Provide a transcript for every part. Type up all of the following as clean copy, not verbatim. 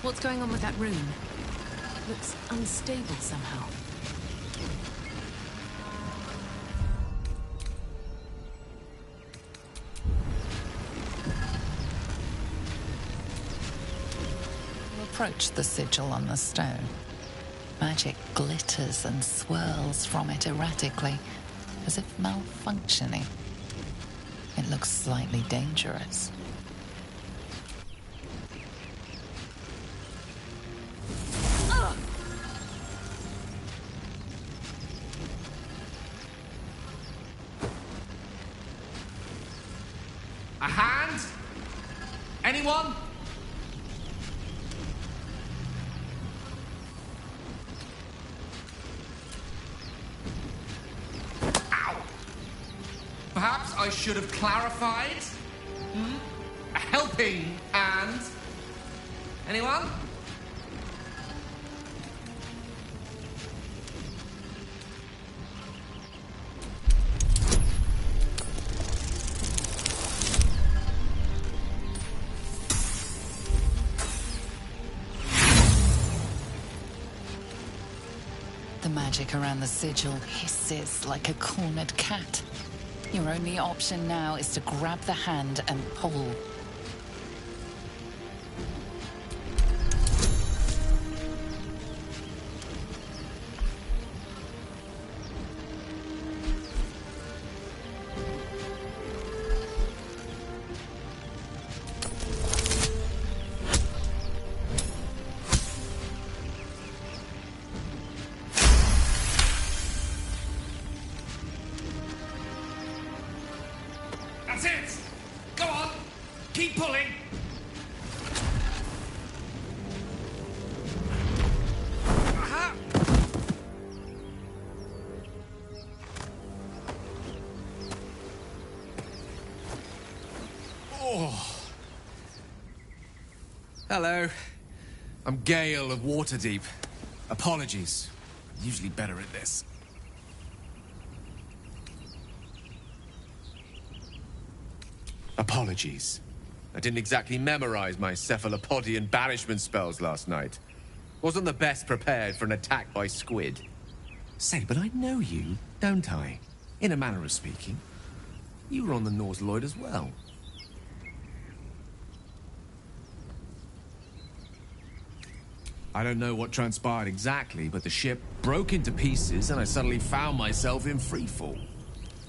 What's going on with that rune? Looks unstable somehow. Approach the sigil on the stone. Magic glitters and swirls from it erratically, as if malfunctioning. It looks slightly dangerous. A hand? Anyone? Perhaps I should have clarified. A helping hand. Anyone? The magic around the sigil hisses like a cornered cat. Your only option now is to grab the hand and pull. That's it! Go on! Keep pulling! Aha! Oh. Hello. I'm Gale of Waterdeep. Apologies. I'm usually better at this. Apologies. I didn't exactly memorize my cephalopodian banishment spells last night. Wasn't the best prepared for an attack by squid. Say, but I know you, don't I? In a manner of speaking. You were on the Norse Lloyd as well. I don't know what transpired exactly, but the ship broke into pieces and I suddenly found myself in freefall.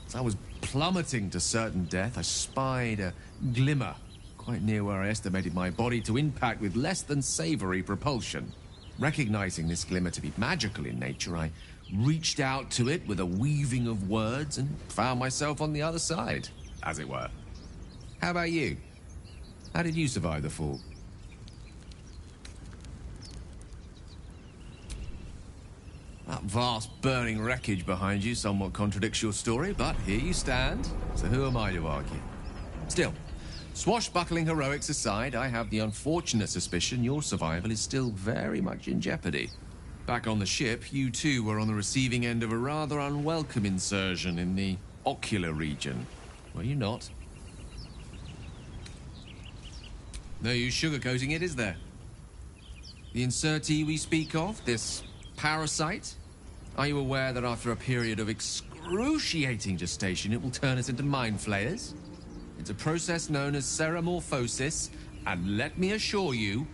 As I was plummeting to certain death, I spied a glimmer quite near where I estimated my body to impact with less than savory propulsion. Recognizing this glimmer to be magical in nature, I reached out to it with a weaving of words and found myself on the other side, as it were. How about you? How did you survive the fall? That vast burning wreckage behind you somewhat contradicts your story, but here you stand, so who am I to argue? Still, swashbuckling heroics aside, I have the unfortunate suspicion your survival is still very much in jeopardy. Back on the ship, you too were on the receiving end of a rather unwelcome insertion in the ocular region, were you not? No use sugarcoating it, is there? The insertee we speak of, this parasite? Are you aware that after a period of excruciating gestation, it will turn us into mind flayers? It's a process known as ceremorphosis, and let me assure you,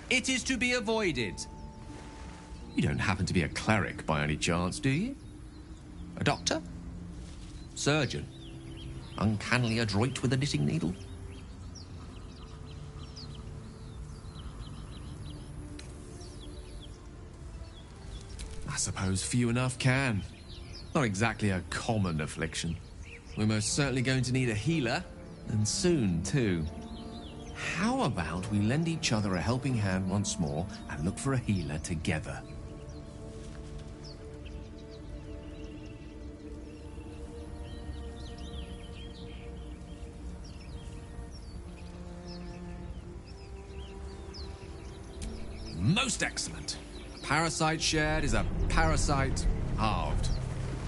it is to be avoided. You don't happen to be a cleric by any chance, do you? A doctor? Surgeon? Uncannily adroit with a knitting needle? I suppose few enough can. Not exactly a common affliction. We're most certainly going to need a healer, and soon, too. How about we lend each other a helping hand once more and look for a healer together? Most excellent. Parasite shared is a parasite halved.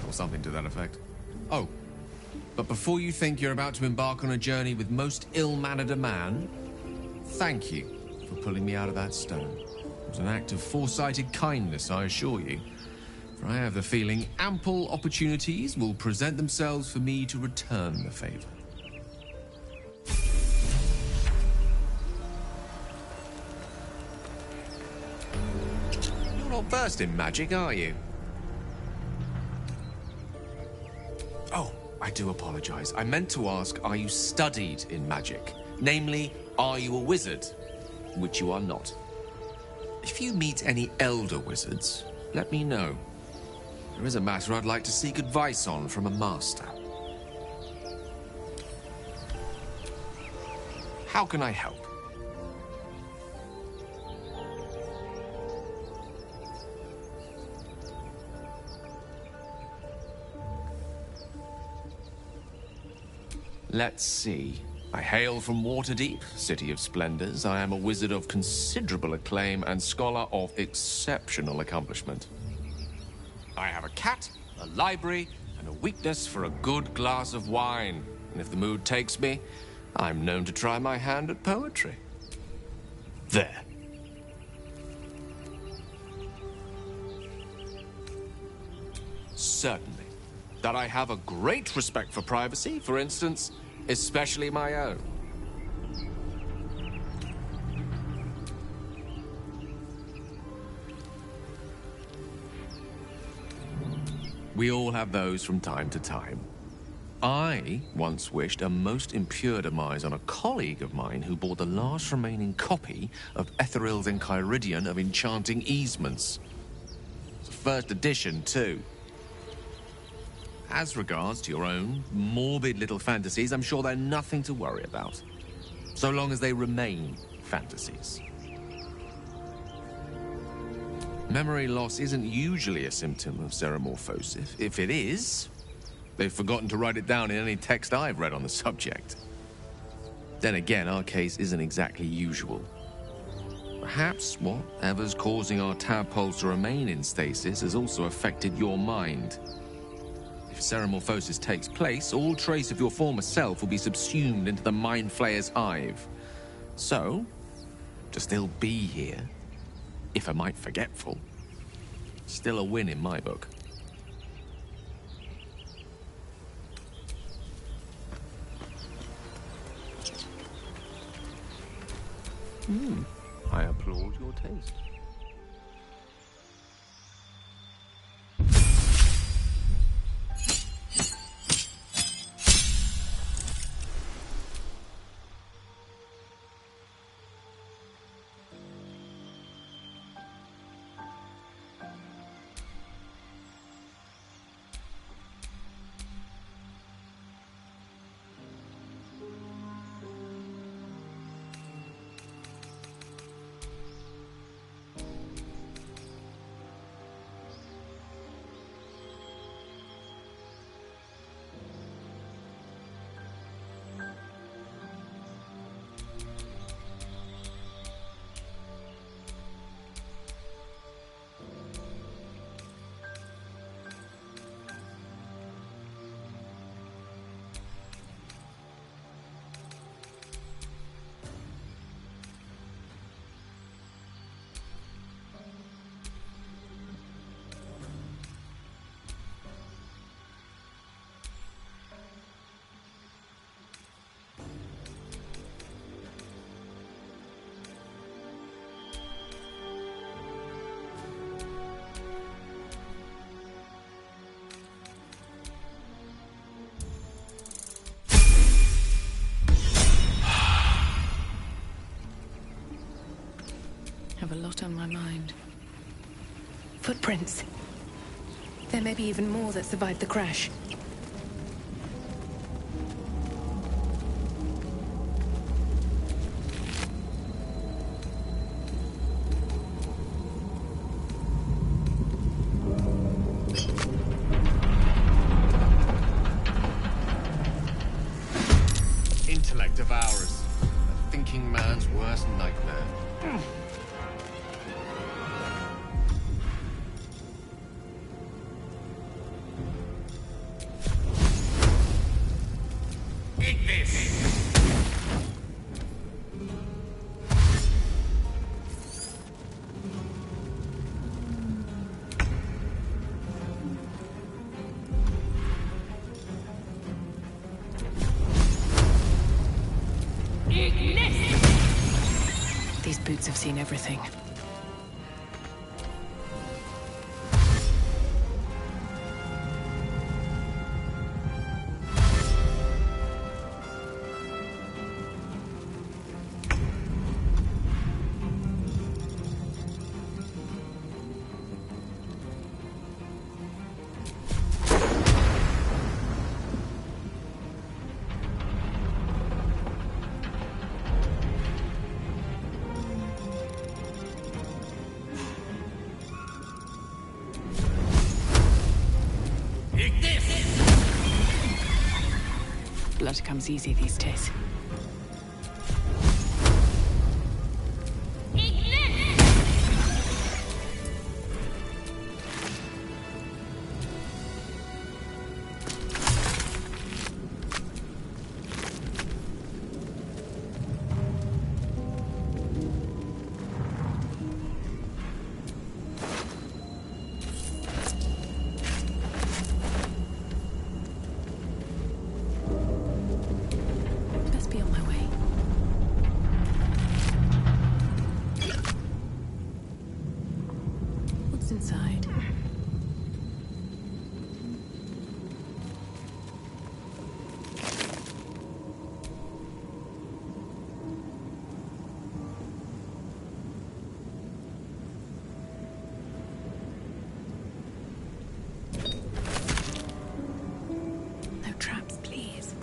Or something to that effect. Oh, but before you think you're about to embark on a journey with most ill-mannered a man, thank you for pulling me out of that stone. It was an act of foresighted kindness, I assure you. For I have the feeling ample opportunities will present themselves for me to return the favor. You're not versed in magic, are you? Oh, I do apologize. I meant to ask, are you studied in magic? Namely, are you a wizard? Which you are not. If you meet any elder wizards, let me know. There is a matter I'd like to seek advice on from a master. How can I help? Let's see. I hail from Waterdeep, city of splendors. I am a wizard of considerable acclaim and scholar of exceptional accomplishment. I have a cat, a library, and a weakness for a good glass of wine. And if the mood takes me, I'm known to try my hand at poetry. There. Certainly. That I have a great respect for privacy, for instance, especially my own. We all have those from time to time. I once wished a most impure demise on a colleague of mine who bought the last remaining copy of Etheril's Enchiridion of Enchanting Easements. It's a first edition, too. As regards to your own morbid little fantasies, I'm sure they're nothing to worry about. So long as they remain fantasies. Memory loss isn't usually a symptom of xeromorphosis. If it is, they've forgotten to write it down in any text I've read on the subject. Then again, our case isn't exactly usual. Perhaps whatever's causing our tadpoles to remain in stasis has also affected your mind. If xeromorphosis takes place, all trace of your former self will be subsumed into the Mind Flayer's hive. So, to still be here, if a mite forgetful, still a win in my book. I applaud your taste. Have a lot on my mind. Footprints. There may be even more that survived the crash. Intellect of ours. A thinking man's worst nightmare. These boots have seen everything. Blood comes easy these days. Best be on my way. What's inside? No traps, please.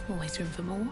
Always room for more.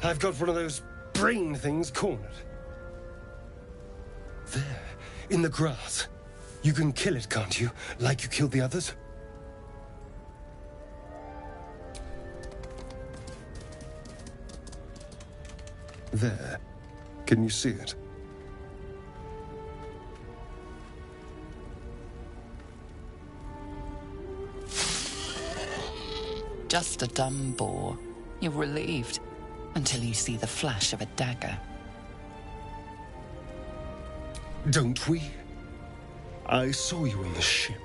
I've got one of those brain things cornered. There, in the grass. You can kill it, can't you? Like you killed the others? There. Can you see it? Just a dumb boar. You're relieved until you see the flash of a dagger. Don't we? I saw you on the ship.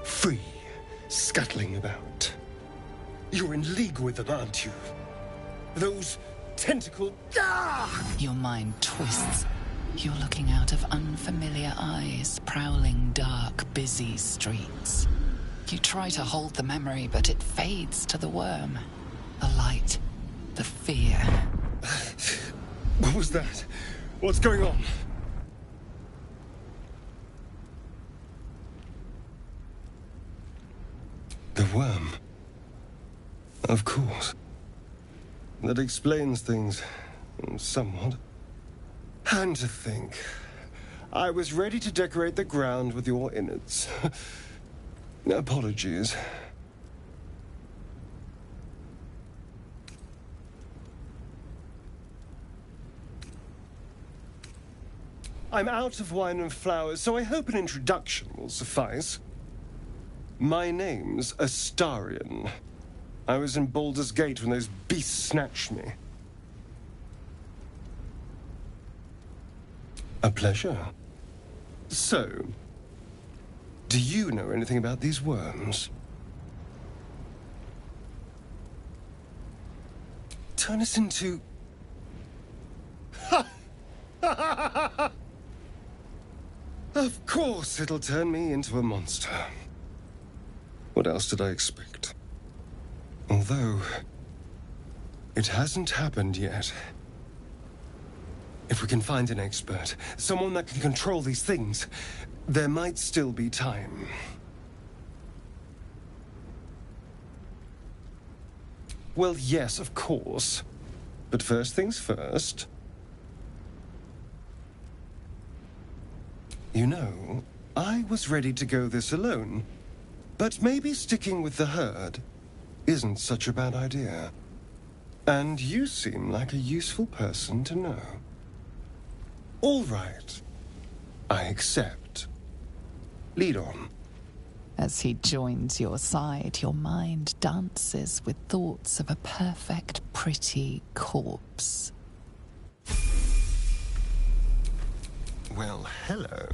Free, scuttling about. You're in league with them, aren't you? Those tentacled... Ah! Your mind twists. You're looking out of unfamiliar eyes, prowling dark, busy streets. You try to hold the memory, but it fades to the worm. The light, the fear. What was that? What's going on? The worm. Of course. That explains things. Somewhat. And to think, I was ready to decorate the ground with your innards. Apologies. I'm out of wine and flowers, so I hope an introduction will suffice. My name's Astarion. I was in Baldur's Gate when those beasts snatched me. A pleasure. So, do you know anything about these worms? Turn us into... Of course it'll turn me into a monster. What else did I expect? Although, it hasn't happened yet. If we can find an expert, someone that can control these things, there might still be time. Well, yes, of course. But first things first. You know, I was ready to go this alone. But maybe sticking with the herd isn't such a bad idea. And you seem like a useful person to know. All right. I accept. Lead on. As he joins your side, your mind dances with thoughts of a perfect, pretty corpse. Well, hello.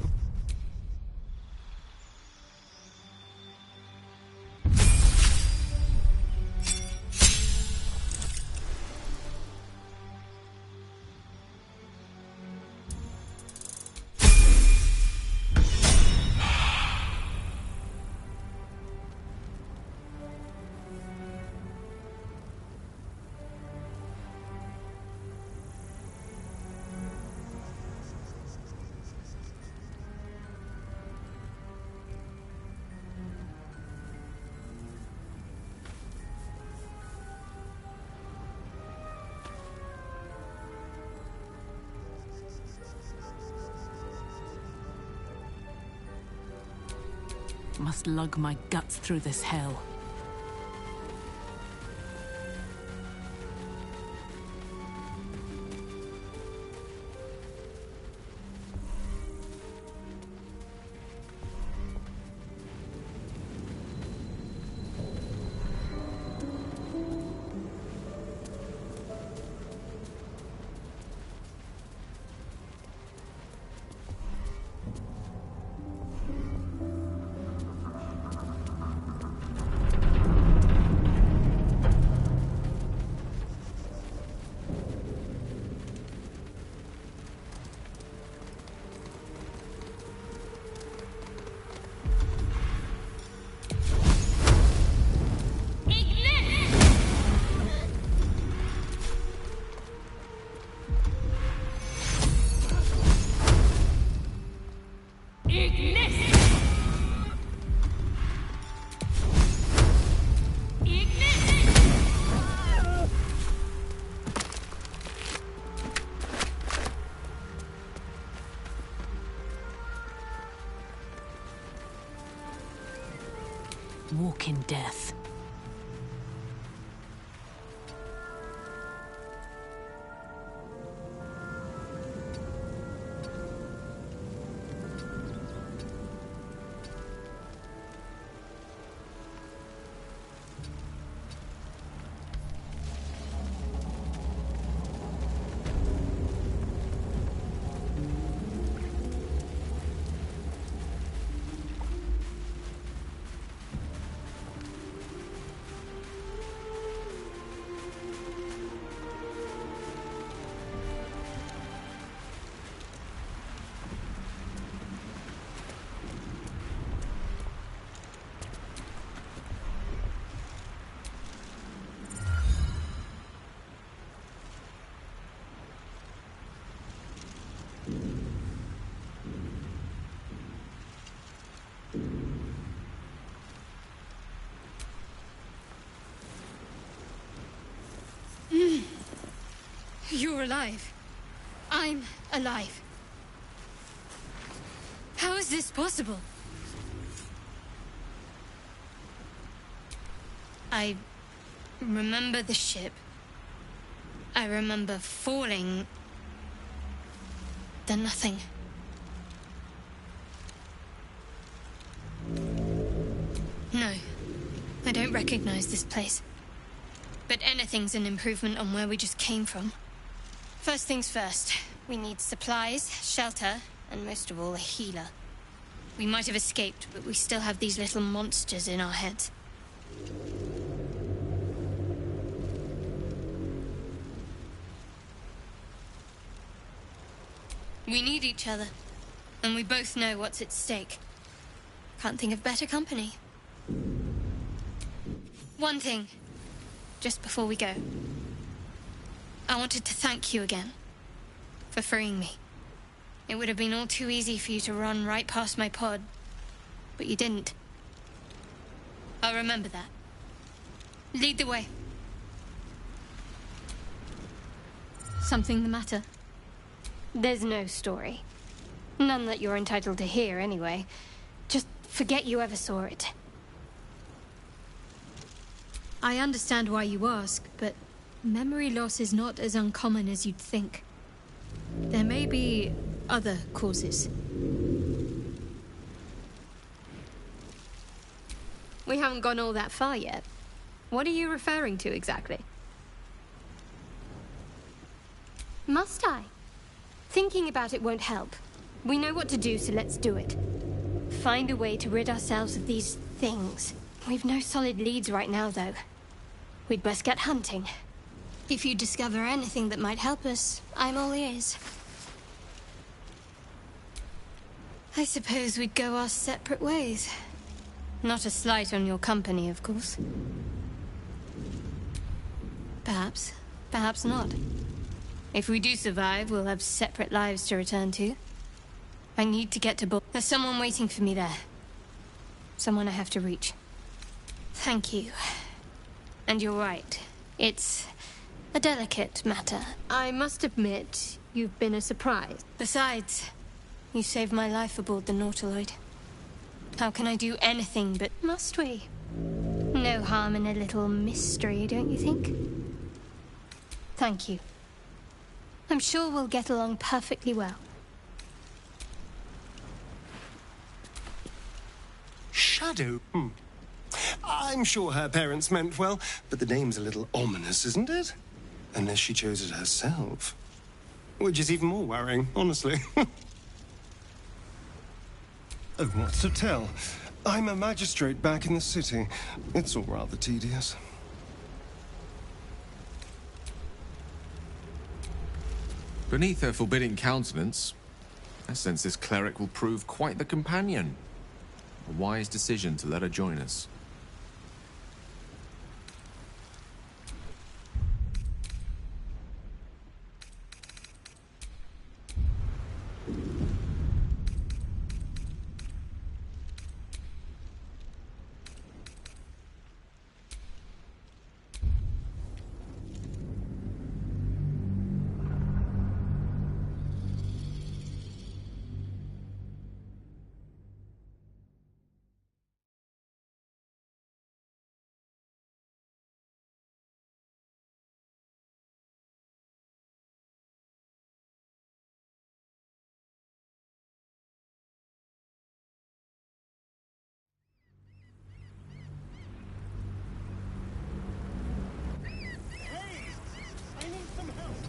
Must lug my guts through this hell. walk in death. You're alive. I'm alive. How is this possible? I remember the ship. I remember falling. Then nothing. No, I don't recognize this place. But anything's an improvement on where we just came from. First things first, we need supplies, shelter, and most of all, a healer. We might have escaped, but we still have these little monsters in our heads. We need each other, and we both know what's at stake. Can't think of better company. One thing, just before we go. I wanted to thank you again for freeing me. It would have been all too easy for you to run right past my pod, but you didn't. I'll remember that. Lead the way. Something the matter? There's no story. None that you're entitled to hear, anyway. Just forget you ever saw it. I understand why you ask, but memory loss is not as uncommon as you'd think. There may be other causes. We haven't gone all that far yet. What are you referring to exactly? Must I? Thinking about it won't help. We know what to do, so let's do it. Find a way to rid ourselves of these things. We've no solid leads right now, though. We'd best get hunting. If you discover anything that might help us, I'm all ears. I suppose we'd go our separate ways. Not a slight on your company, of course. Perhaps. Perhaps not. If we do survive, we'll have separate lives to return to. I need to get to Bull. There's someone waiting for me there. Someone I have to reach. Thank you. And you're right. It's a delicate matter. I must admit, you've been a surprise. Besides, you saved my life aboard the Nautiloid. How can I do anything but... Must we? No harm in a little mystery, don't you think? Thank you. I'm sure we'll get along perfectly well. Shadow? I'm sure her parents meant well, but the name's a little ominous, isn't it? Unless she chose it herself. Which is even more worrying, honestly. Oh, what's to tell? I'm a magistrate back in the city. It's all rather tedious. Beneath her forbidding countenance, I sense this cleric will prove quite the companion. A wise decision to let her join us.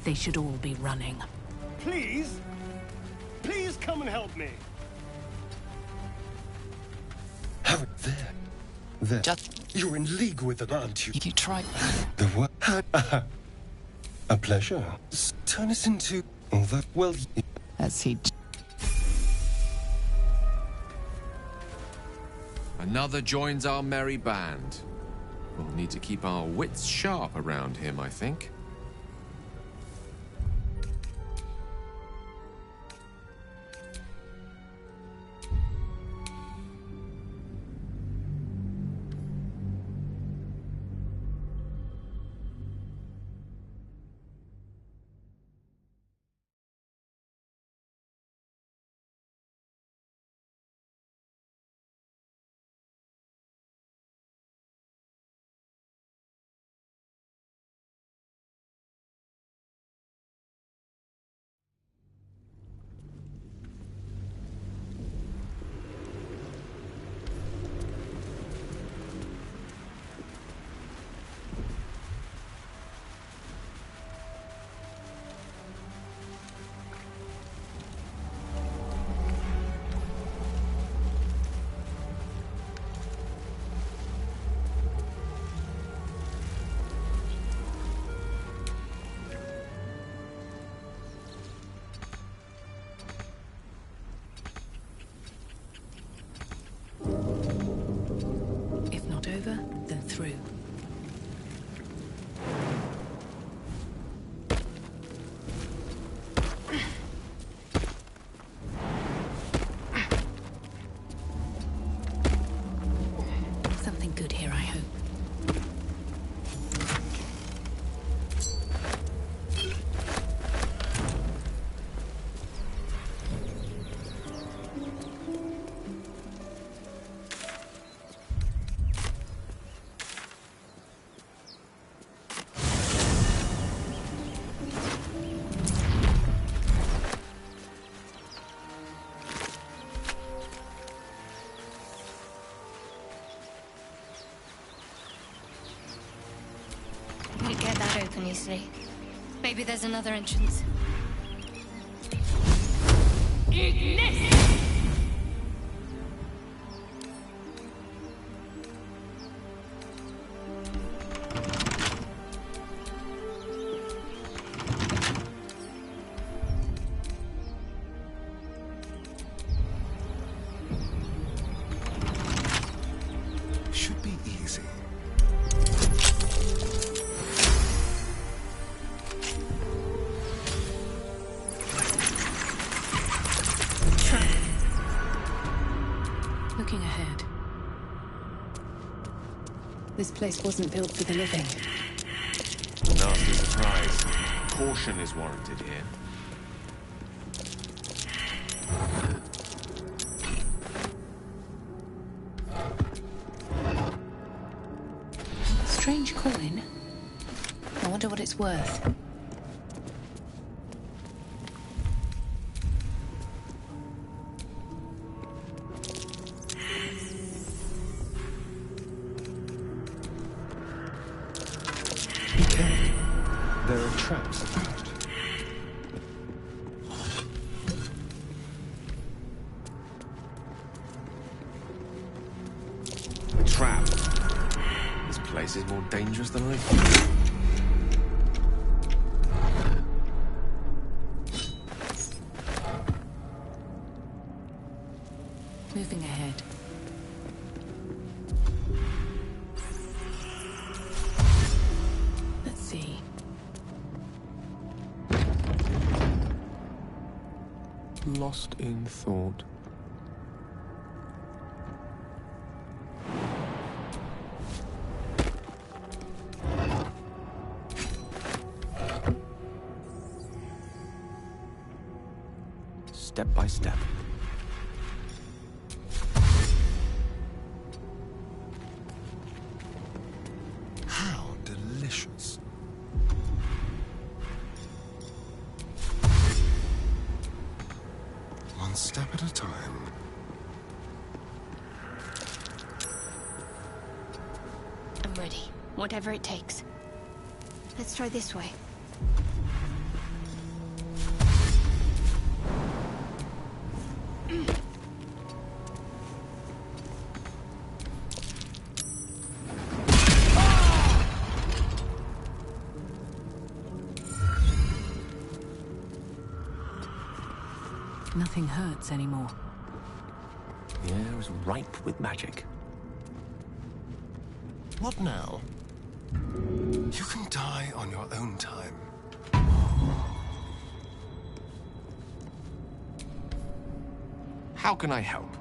they should all be running. Please? Please come and help me. How there? There. You're in league with them, aren't you? You tried. The what? A pleasure. Turn us into... Although, well... As he. Another joins our merry band. We'll need to keep our wits sharp around him, I think. If not over, then through. Something good here, I hope. You get that open easily. Maybe there's another entrance. Should be easy. Looking ahead. This place wasn't built for the living. Nasty surprise. Caution is warranted here. Strange coin. I wonder what it's worth. There are traps about. A trap. This place is more dangerous than I thought. Moving ahead. Let's see. Lost in thought. Step by step. How delicious. One step at a time. I'm ready. Whatever it takes. Let's try this way. Nothing hurts anymore. The air is ripe with magic. What now? You can die on your own time. How can I help?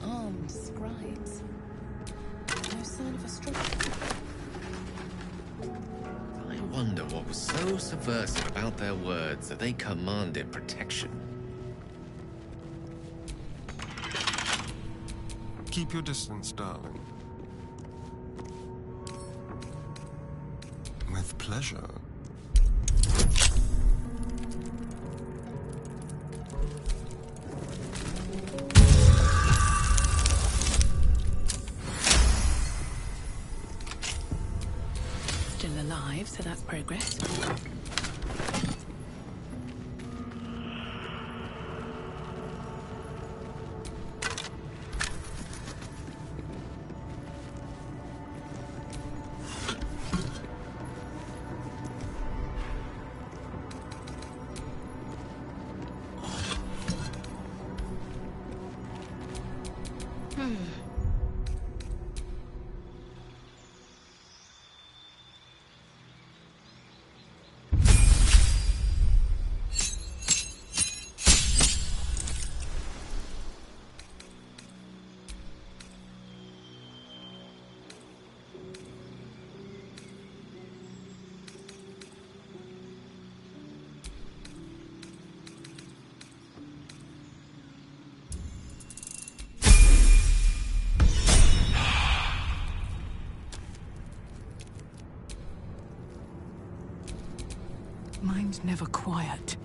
Armed scribes. No sign of a struggle. I wonder what was so subversive about their words that they commanded protection. Keep your distance, darling. With pleasure. Still alive, so that's progress. Mine's never quiet.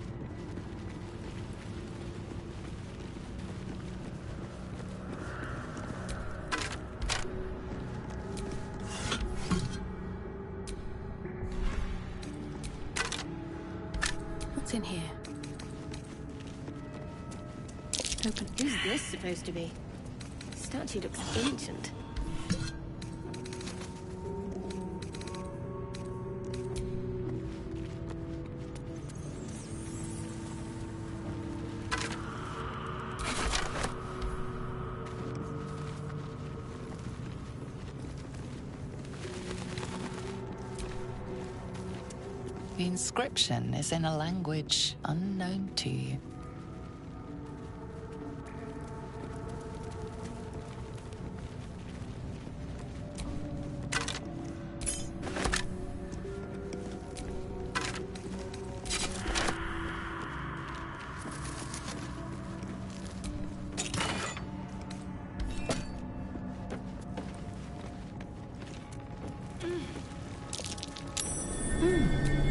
What's in here? Open. Who's this supposed to be? The statue looks ancient. The inscription is in a language unknown to you.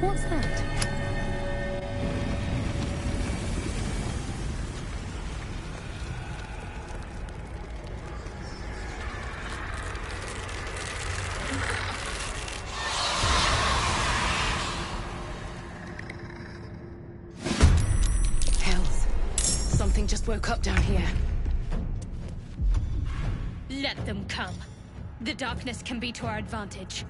What's that? Hells. Something just woke up down here. Let them come. The darkness can be to our advantage.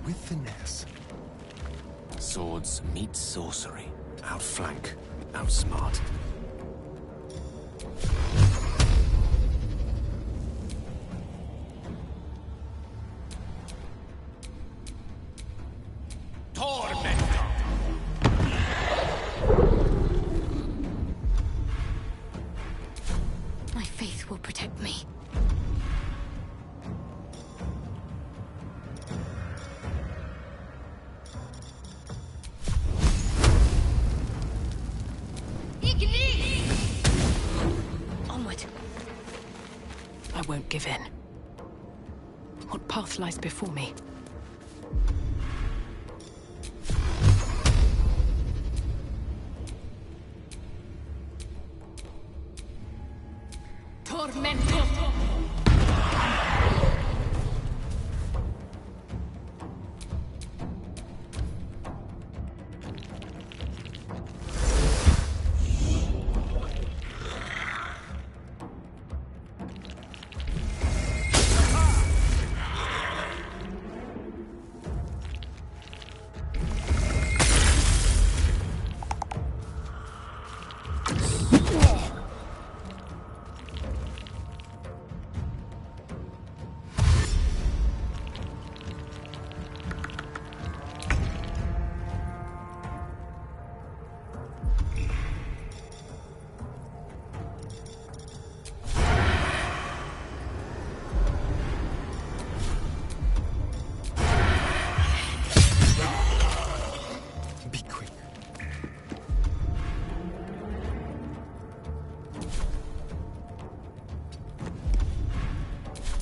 With finesse. Swords meet sorcery. Outflank, outsmart. My faith will protect me. Onward. I won't give in. What path lies before me? Tormento! Be quick.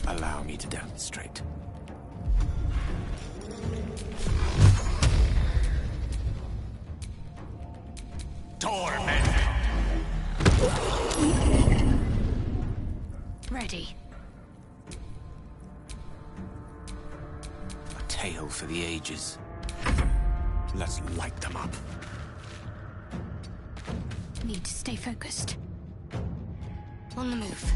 Allow me to demonstrate. Torment! Ready. A tale for the ages. Let's light them up. Need to stay focused. On the move.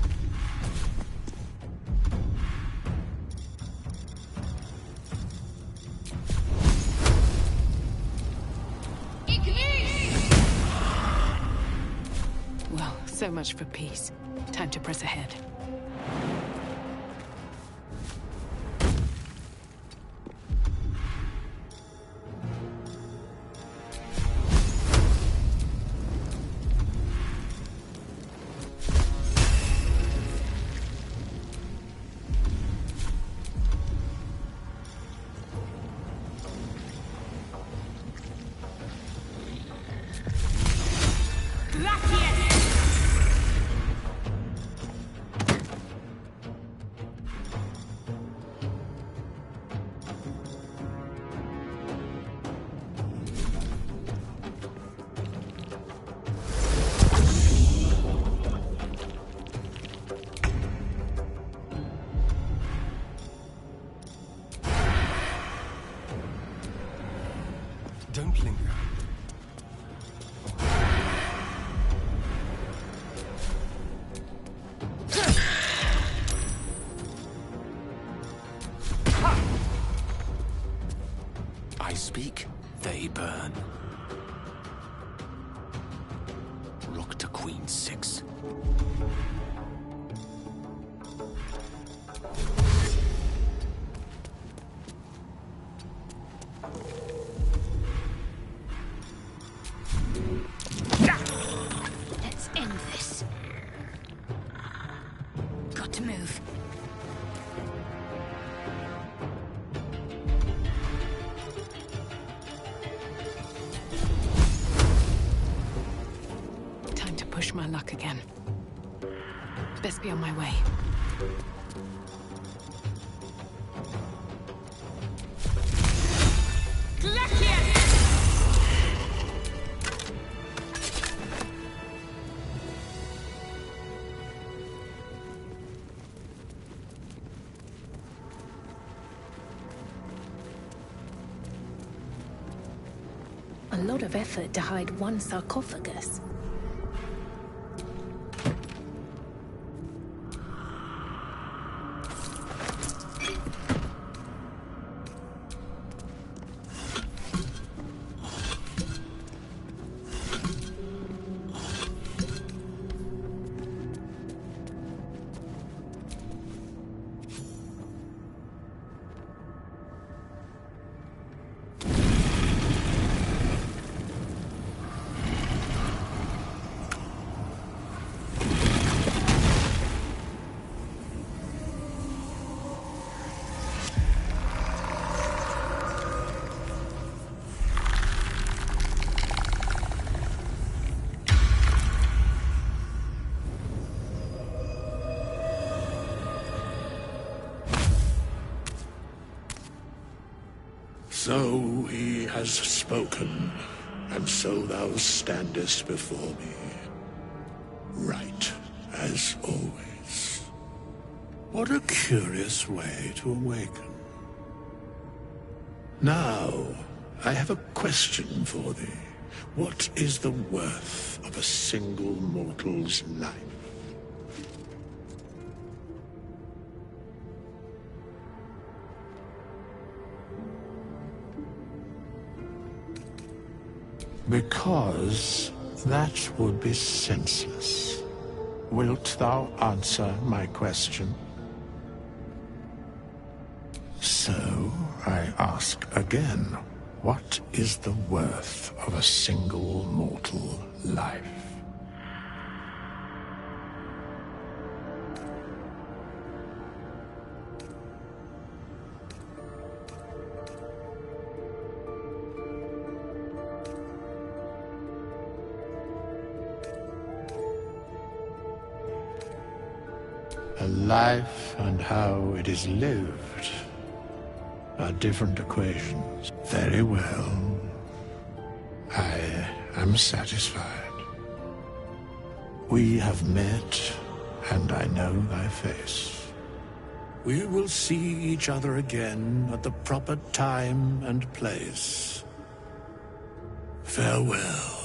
Well, so much for peace. Time to press ahead. Don't linger. I speak, they burn. Rook to Queen 6. Let's end this. Got to move. Time to push my luck again. Best be on my way. A lot of effort to hide one sarcophagus. So he has spoken, and so thou standest before me. Right, as always. What a curious way to awaken. Now, I have a question for thee. What is the worth of a single mortal's life? Because that would be senseless. Wilt thou answer my question? So, I ask again, what is the worth of a single mortal life? A life and how it is lived are different equations. Very well. I am satisfied. We have met, and I know thy face. We will see each other again at the proper time and place. Farewell.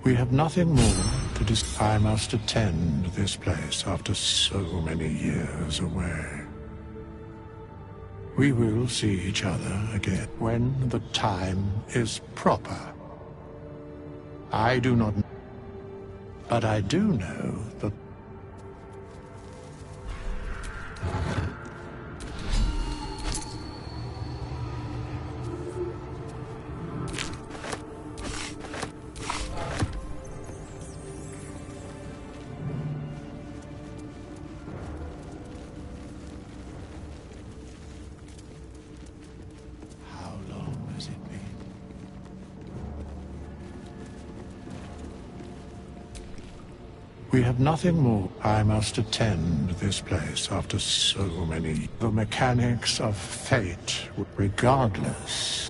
We have nothing more to discuss. I must attend this place after so many years away. We will see each other again when the time is proper. I do not know, but I do know that we have nothing more. I must attend this place after so many. The mechanics of fate, regardless.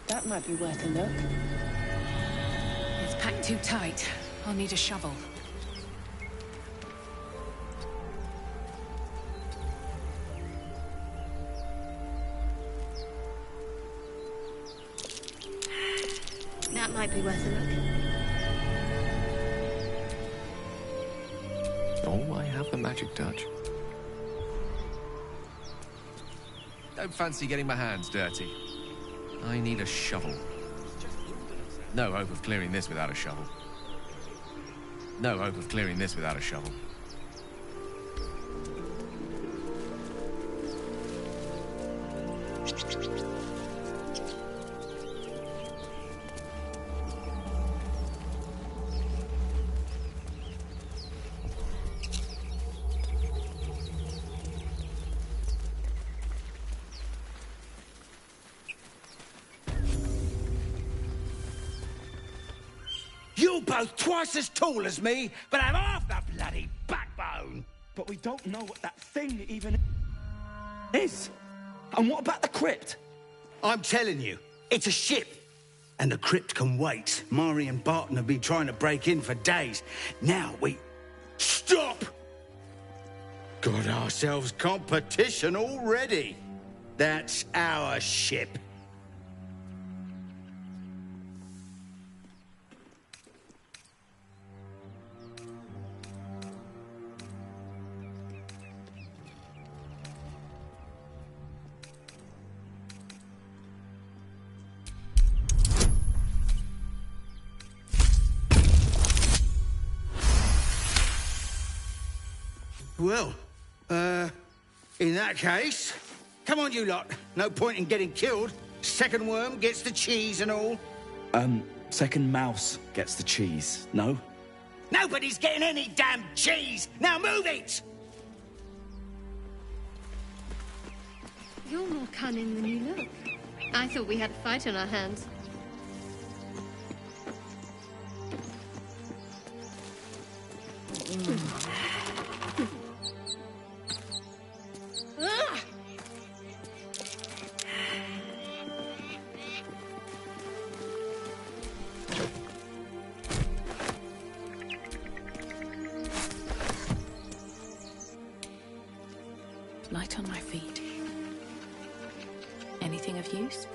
That might be worth a look. It's packed too tight. I'll need a shovel. That might be worth a look. Oh, I have the magic touch. Don't fancy getting my hands dirty. I need a shovel. No hope of clearing this without a shovel. No hope of clearing this without a shovel. You're both twice as tall as me, but have half the bloody backbone. But we don't know what that thing even is. And what about the crypt? I'm telling you, it's a ship. And the crypt can wait. Mari and Barton have been trying to break in for days. Now we... Stop! Got ourselves competition already. That's our ship. Well, in that case, come on, you lot. No point in getting killed. Second worm gets the cheese and all. Second mouse gets the cheese, no? Nobody's getting any damn cheese! Now move it! You're more cunning than you look. I thought we had a fight on our hands. Ugh! Light on my feet. Anything of use?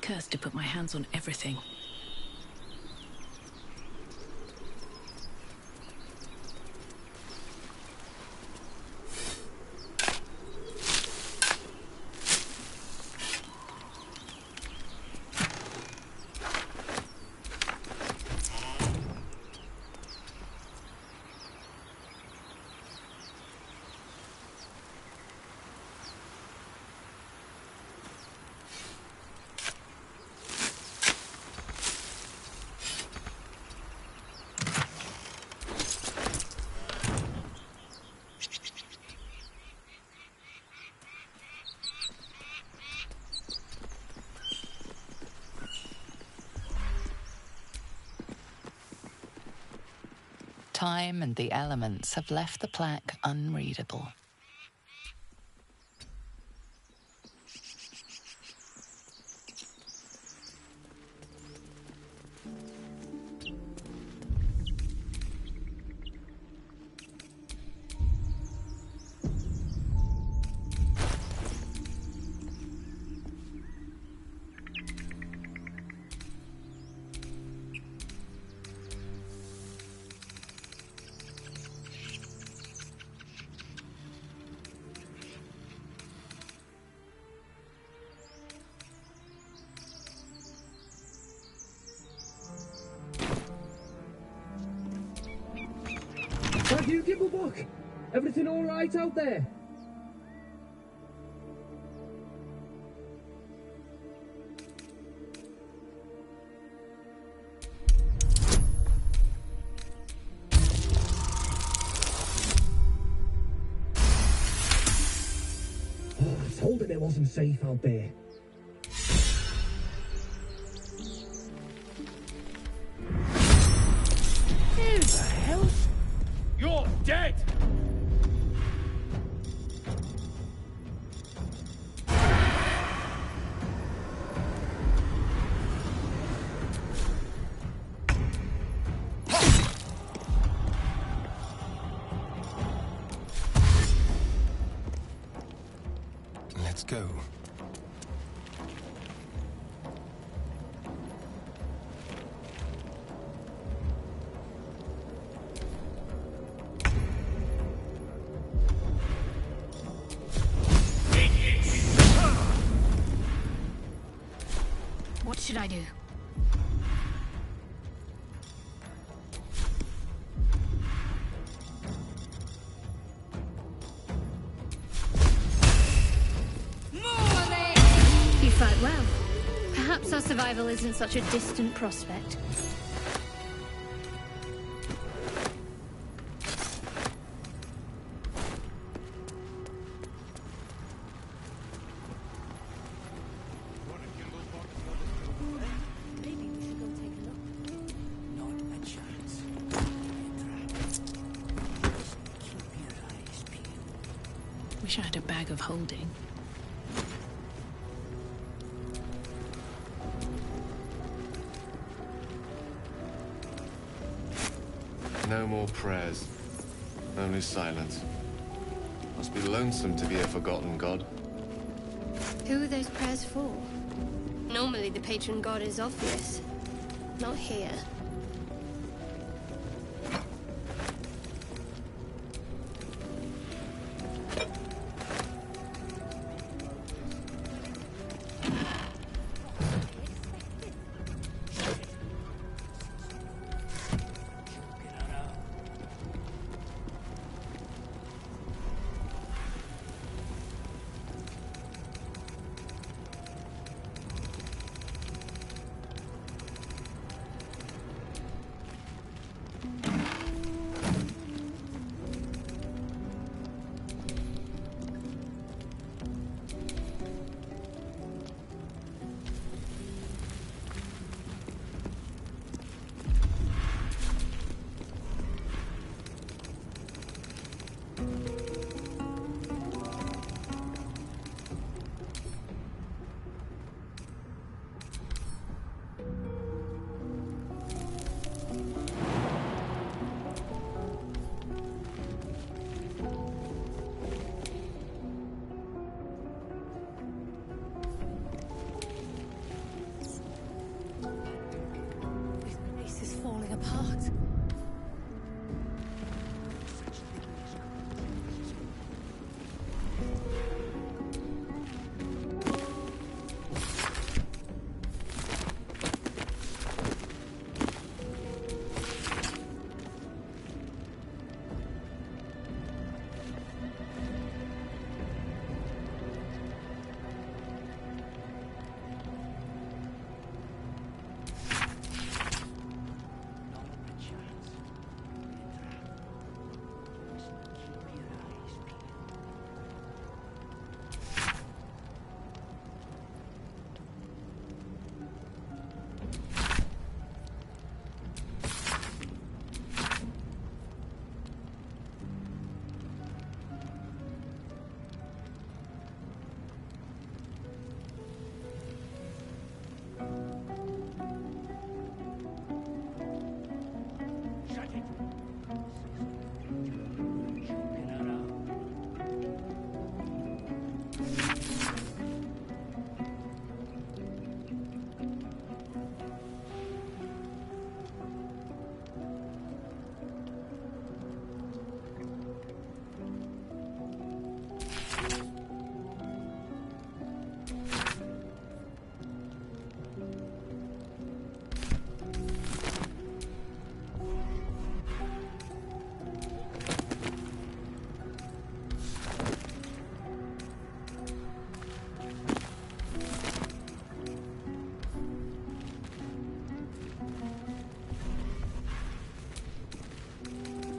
Cursed to put my hands on everything. Time and the elements have left the plaque unreadable. Have you give a book? Everything all right out there? Oh, I told him it wasn't safe out there. Who the hell? You're dead! Let's go. What should I do? More Perhaps our survival isn't such a distant prospect. Wish I had a bag of holding. No more prayers. Only silence. Must be lonesome to be a forgotten god. Who are those prayers for? Normally the patron god is obvious. Not here.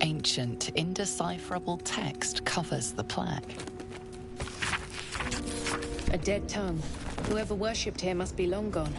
Ancient, indecipherable text covers the plaque. A dead tongue. Whoever worshipped here must be long gone.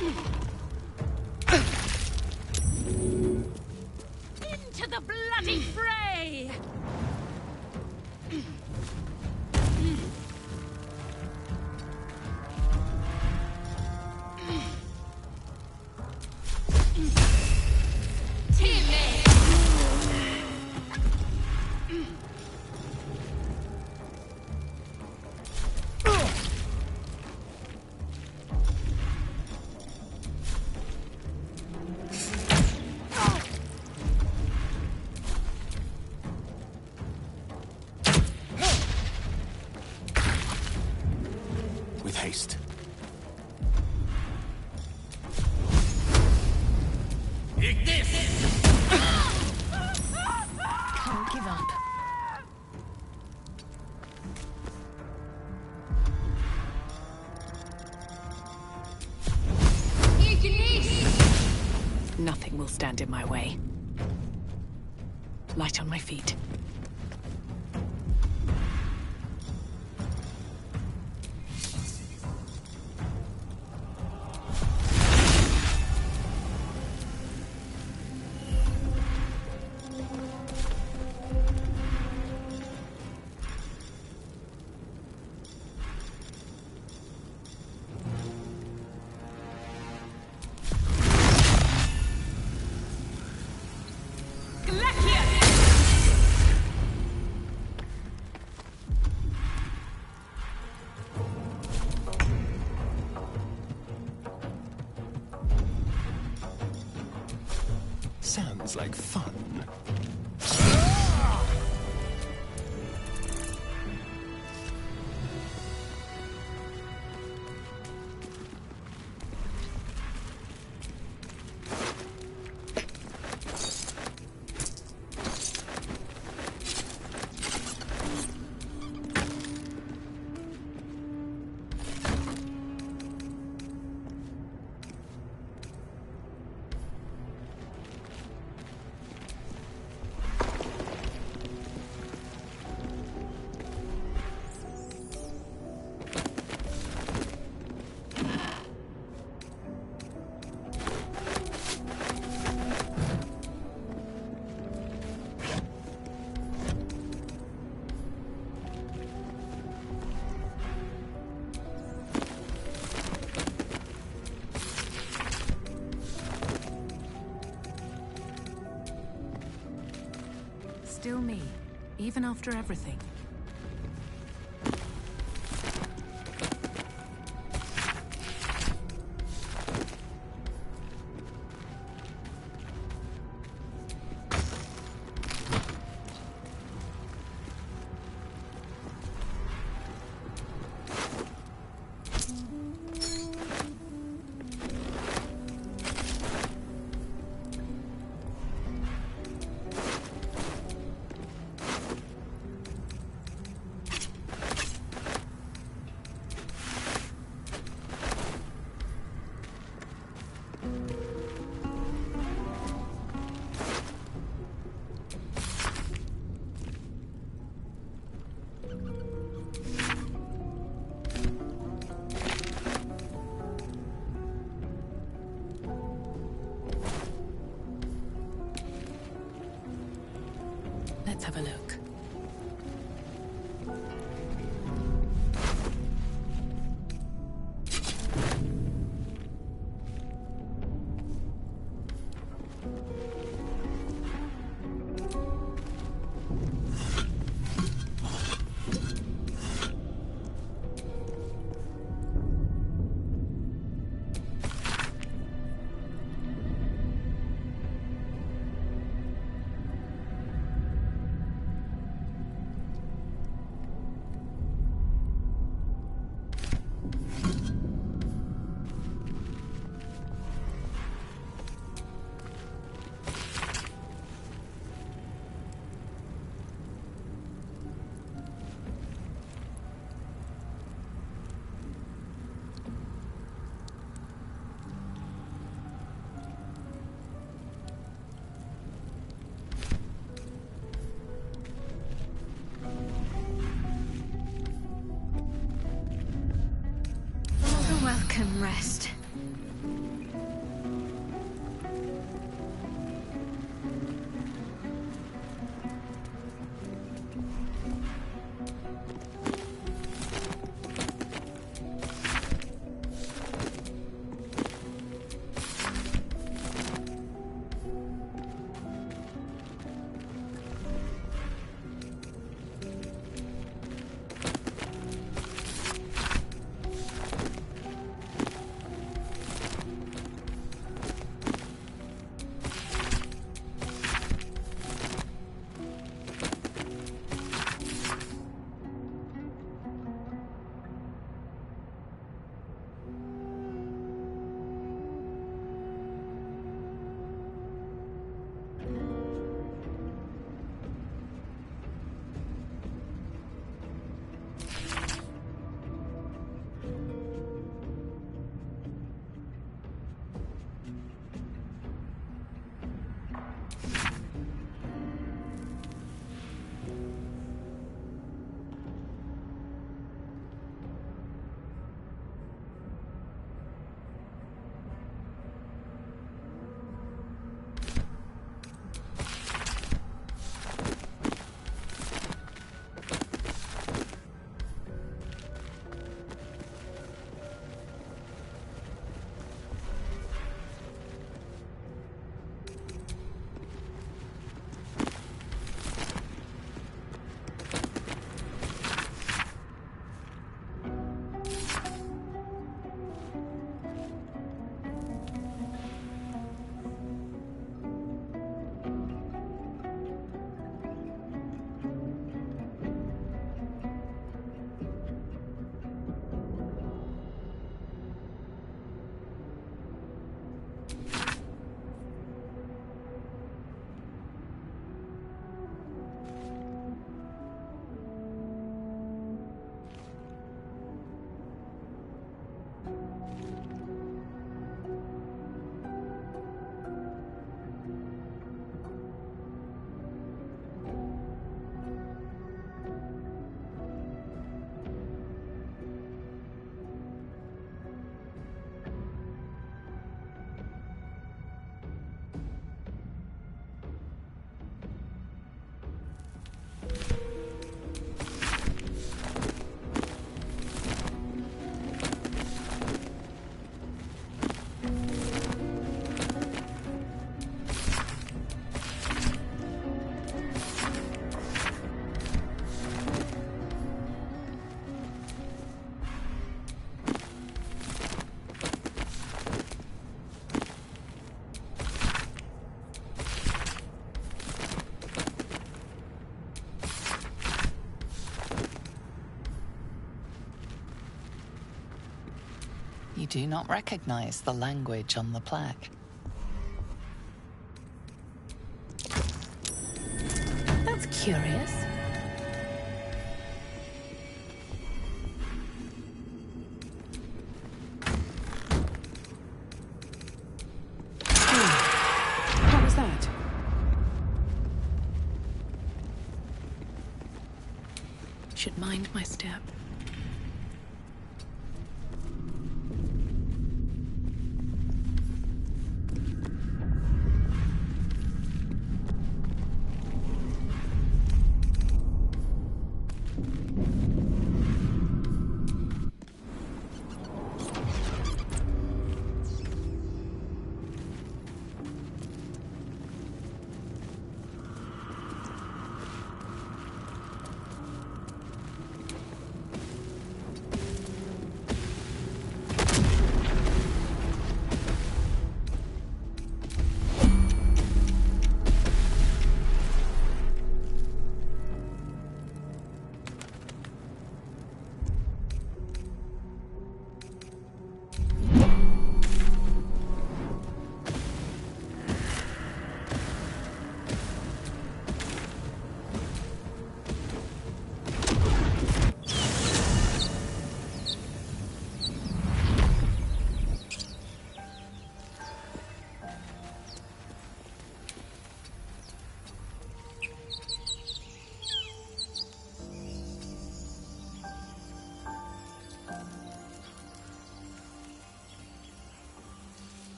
Into the bloody fray! With haste. Can't give up. Nothing will stand in my way. Light on my feet. Sounds like fun. Still me, even after everything. Let's have a look. Welcome, rest. do not recognize the language on the plaque. That's curious. What was that? Should mind my step.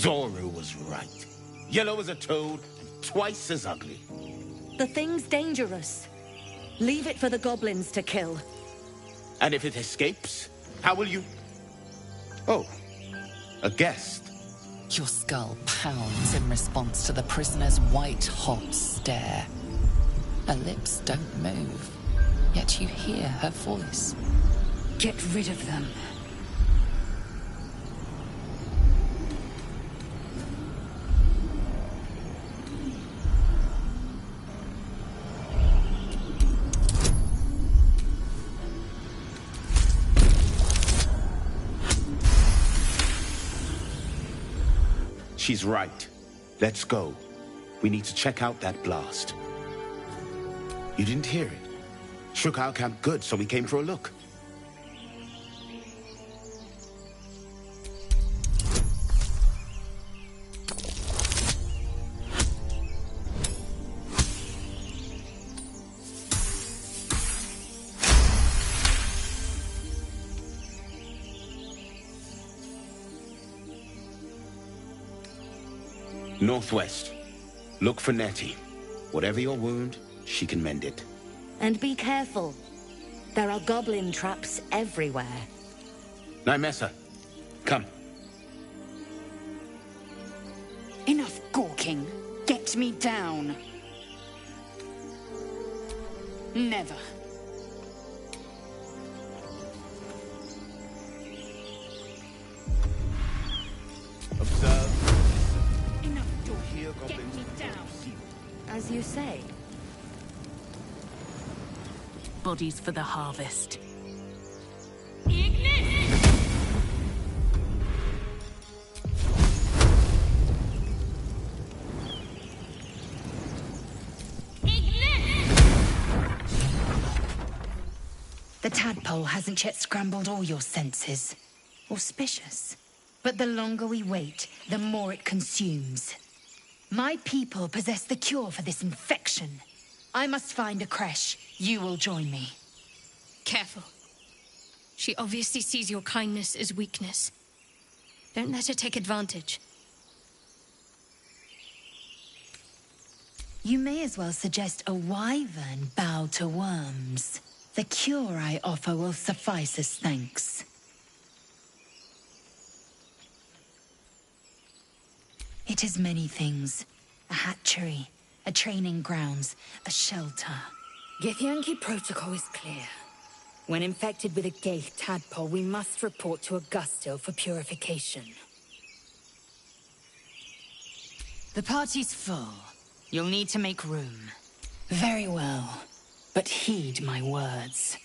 Zoru was right. Yellow as a toad and twice as ugly. The thing's dangerous. Leave it for the goblins to kill. And if it escapes, how will you... Oh, a guest. Your skull pounds in response to the prisoner's white-hot stare. Her lips don't move, yet you hear her voice. Get rid of them. She's right. Let's go. We need to check out that blast. You didn't hear it? Shook our camp good, so we came for a look. Northwest. Look for Nettie. Whatever your wound, she can mend it. And be careful. There are goblin traps everywhere. Nymessa, come. Enough gawking. Get me down. Never. Observe. Get me down. As you say. Bodies for the harvest. The tadpole hasn't yet scrambled all your senses. Auspicious. But the longer we wait, the more it consumes. My people possess the cure for this infection. I must find a creche. You will join me. Careful. She obviously sees your kindness as weakness. Don't let her take advantage. You may as well suggest a wyvern bow to worms. The cure I offer will suffice as thanks. It is many things. A hatchery, a training grounds, a shelter. Githyanki protocol is clear. When infected with a Gaith tadpole, we must report to Augusto for purification. The party's full. You'll need to make room. Very well, but heed my words.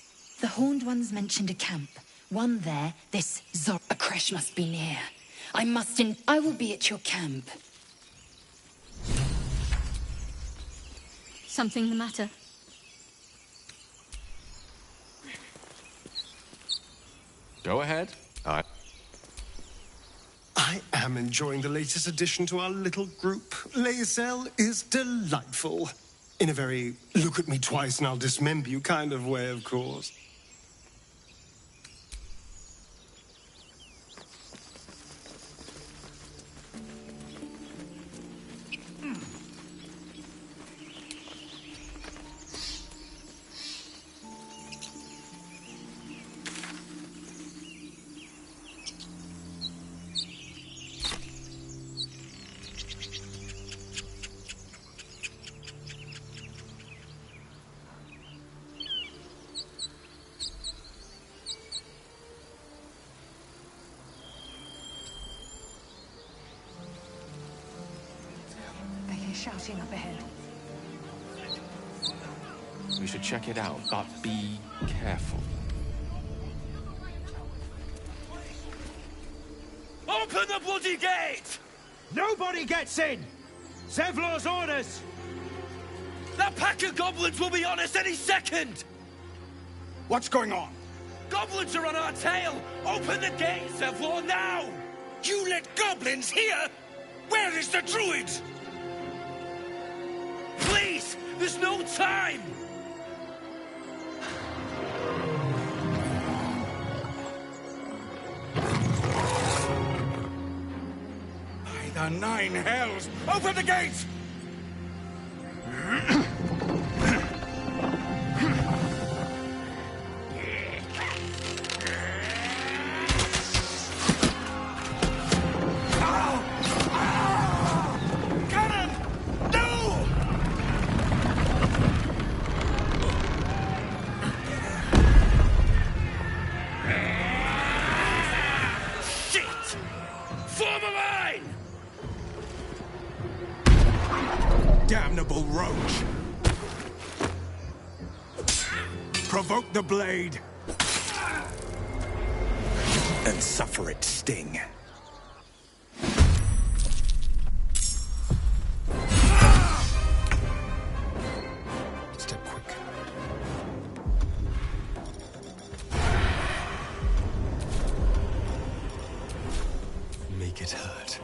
The Horned Ones mentioned a camp. One there, this Zor... A crash must be near. I will be at your camp. Something the matter? Go ahead. I am enjoying the latest addition to our little group. Lae'zel is delightful. In a very look at me twice and I'll dismember you kind of way, of course. Shouting up ahead. We should check it out, but be careful. Open the bloody gate! Nobody gets in! Zevlor's orders! That pack of goblins will be on us any second! What's going on? Goblins are on our tail! Open the gate, Zevlor, now! You let goblins here? Where is the druid? Please! There's no time! By the 9 hells! Open the gate! Damnable roach! Provoke the blade! And suffer its sting. Step quick. Make it hurt.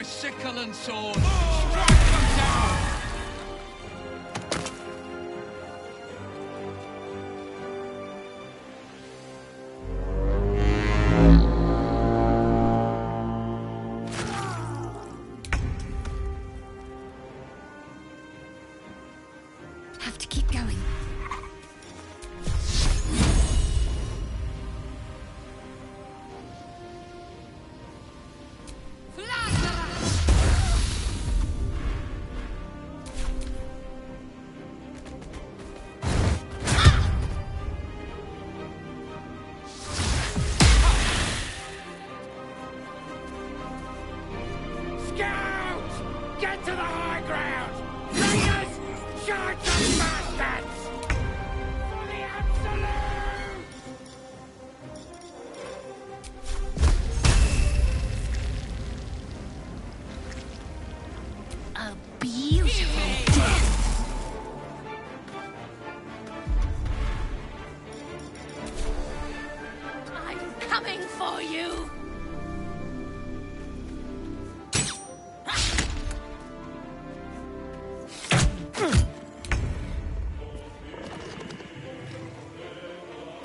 Sickle and sword. Strike them down! Have to keep going. Get to the high ground! Raiders, charge those bastards! For the absolute! A beautiful death. I'm coming for you!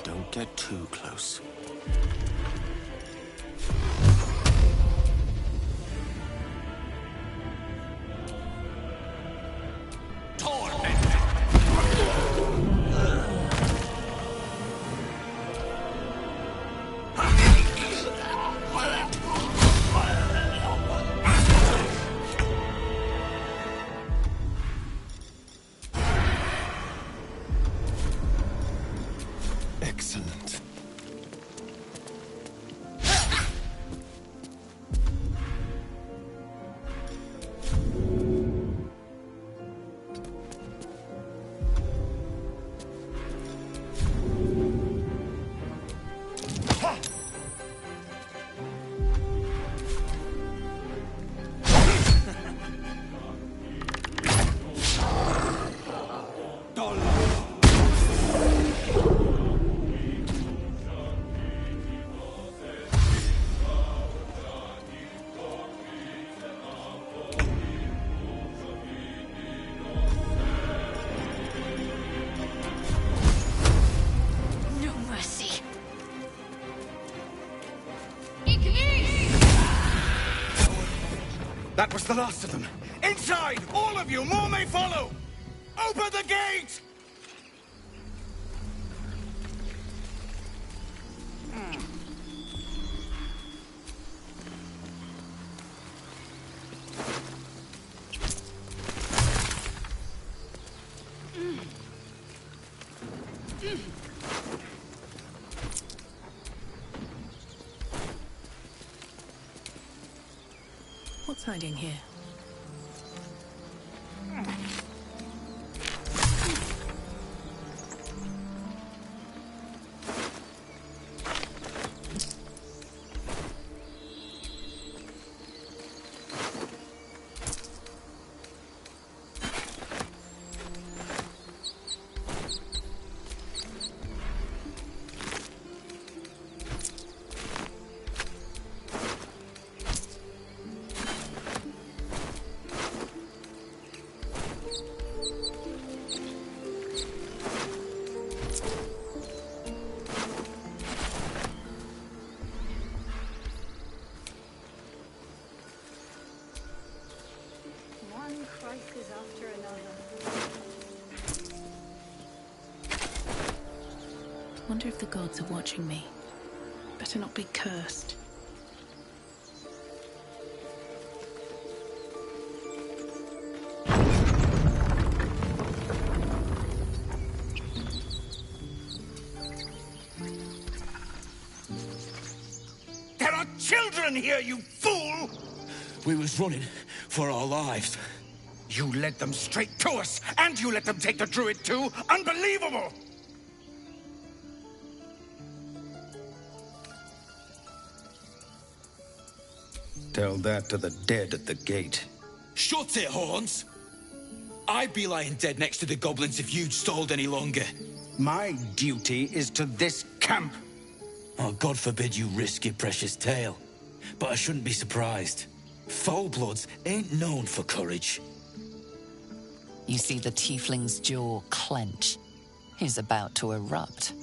Don't get too close. Excellent. No mercy. That was the last of them. Inside! All of you! More may follow! Open the gate! What's hiding here? One crisis after another. Wonder if the gods are watching me. Better not be cursed. There are children here, you fool! We was running for our lives. You led them straight to us, and you let them take the druid too? Unbelievable! Tell that to the dead at the gate. Shut it, Horns! I'd be lying dead next to the goblins if you'd stalled any longer. My duty is to this camp. Oh, God forbid you risk your precious tail. But I shouldn't be surprised. Foulbloods ain't known for courage. You see the tiefling's jaw clench. He's about to erupt.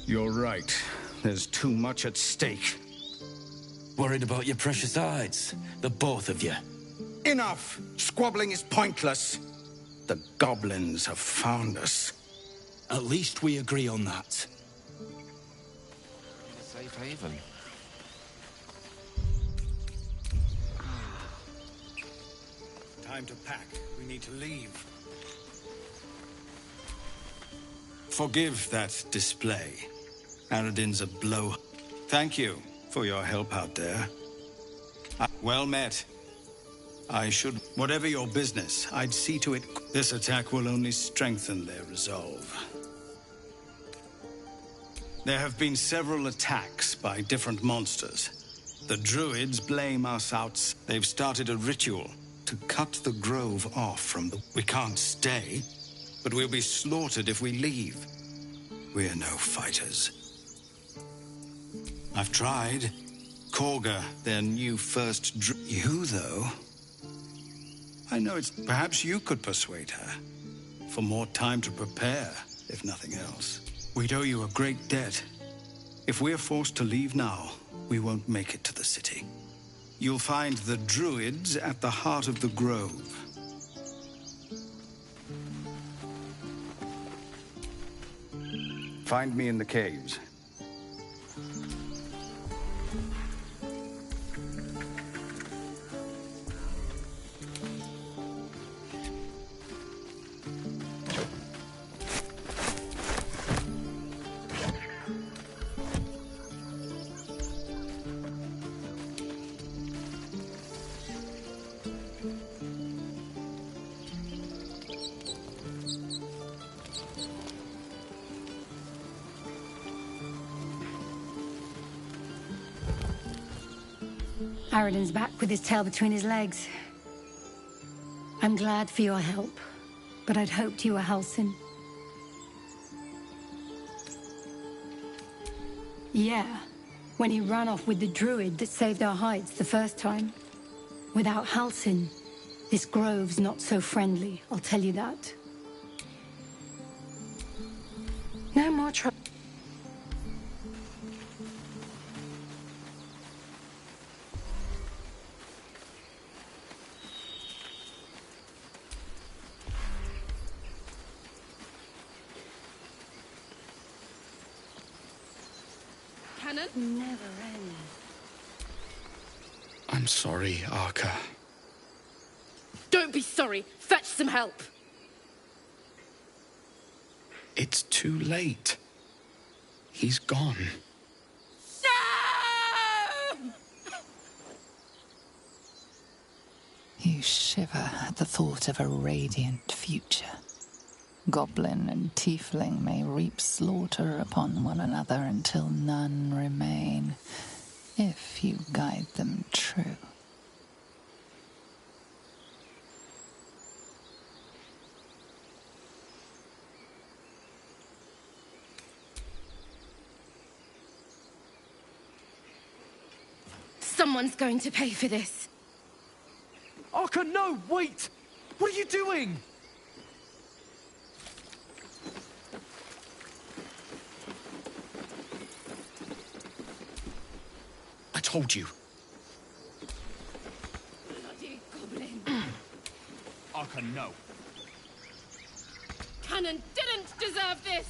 You're right. There's too much at stake. Worried about your precious hides, the both of you. Enough! Squabbling is pointless. The goblins have found us. At least we agree on that. Safe haven. Time to pack. We need to leave. Forgive that display. Aradin's a blow. Thank you for your help out there. Well met. I should... Whatever your business, I'd see to it... This attack will only strengthen their resolve. There have been several attacks by different monsters. The druids blame us out. They've started a ritual to cut the grove off from the... We can't stay, but we'll be slaughtered if we leave. We're no fighters. I've tried. Korga, their new first You, though... I know it's... Perhaps you could persuade her. For more time to prepare, if nothing else. We'd owe you a great debt. If we're forced to leave now, we won't make it to the city. You'll find the druids at the heart of the grove. Find me in the caves. Aradin's back with his tail between his legs. I'm glad for your help, but I'd hoped you were Halsin. Yeah, when he ran off with the druid that saved our hides the first time. Without Halsin, this grove's not so friendly, I'll tell you that. No more trouble. Never ends. I'm sorry, Arca. Don't be sorry. Fetch some help. It's too late. He's gone. No! You shiver at the thought of a radiant future. Goblin and tiefling may reap slaughter upon one another until none remain, if you guide them true. Someone's going to pay for this. Arca, no! Wait! What are you doing? I told you. Bloody goblin. Arca, no. Cannon didn't deserve this!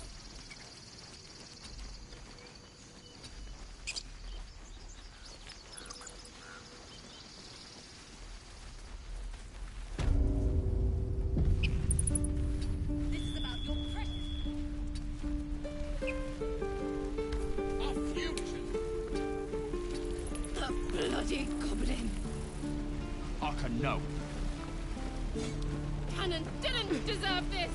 Bloody goblin. Arca, no. Cannon didn't deserve this!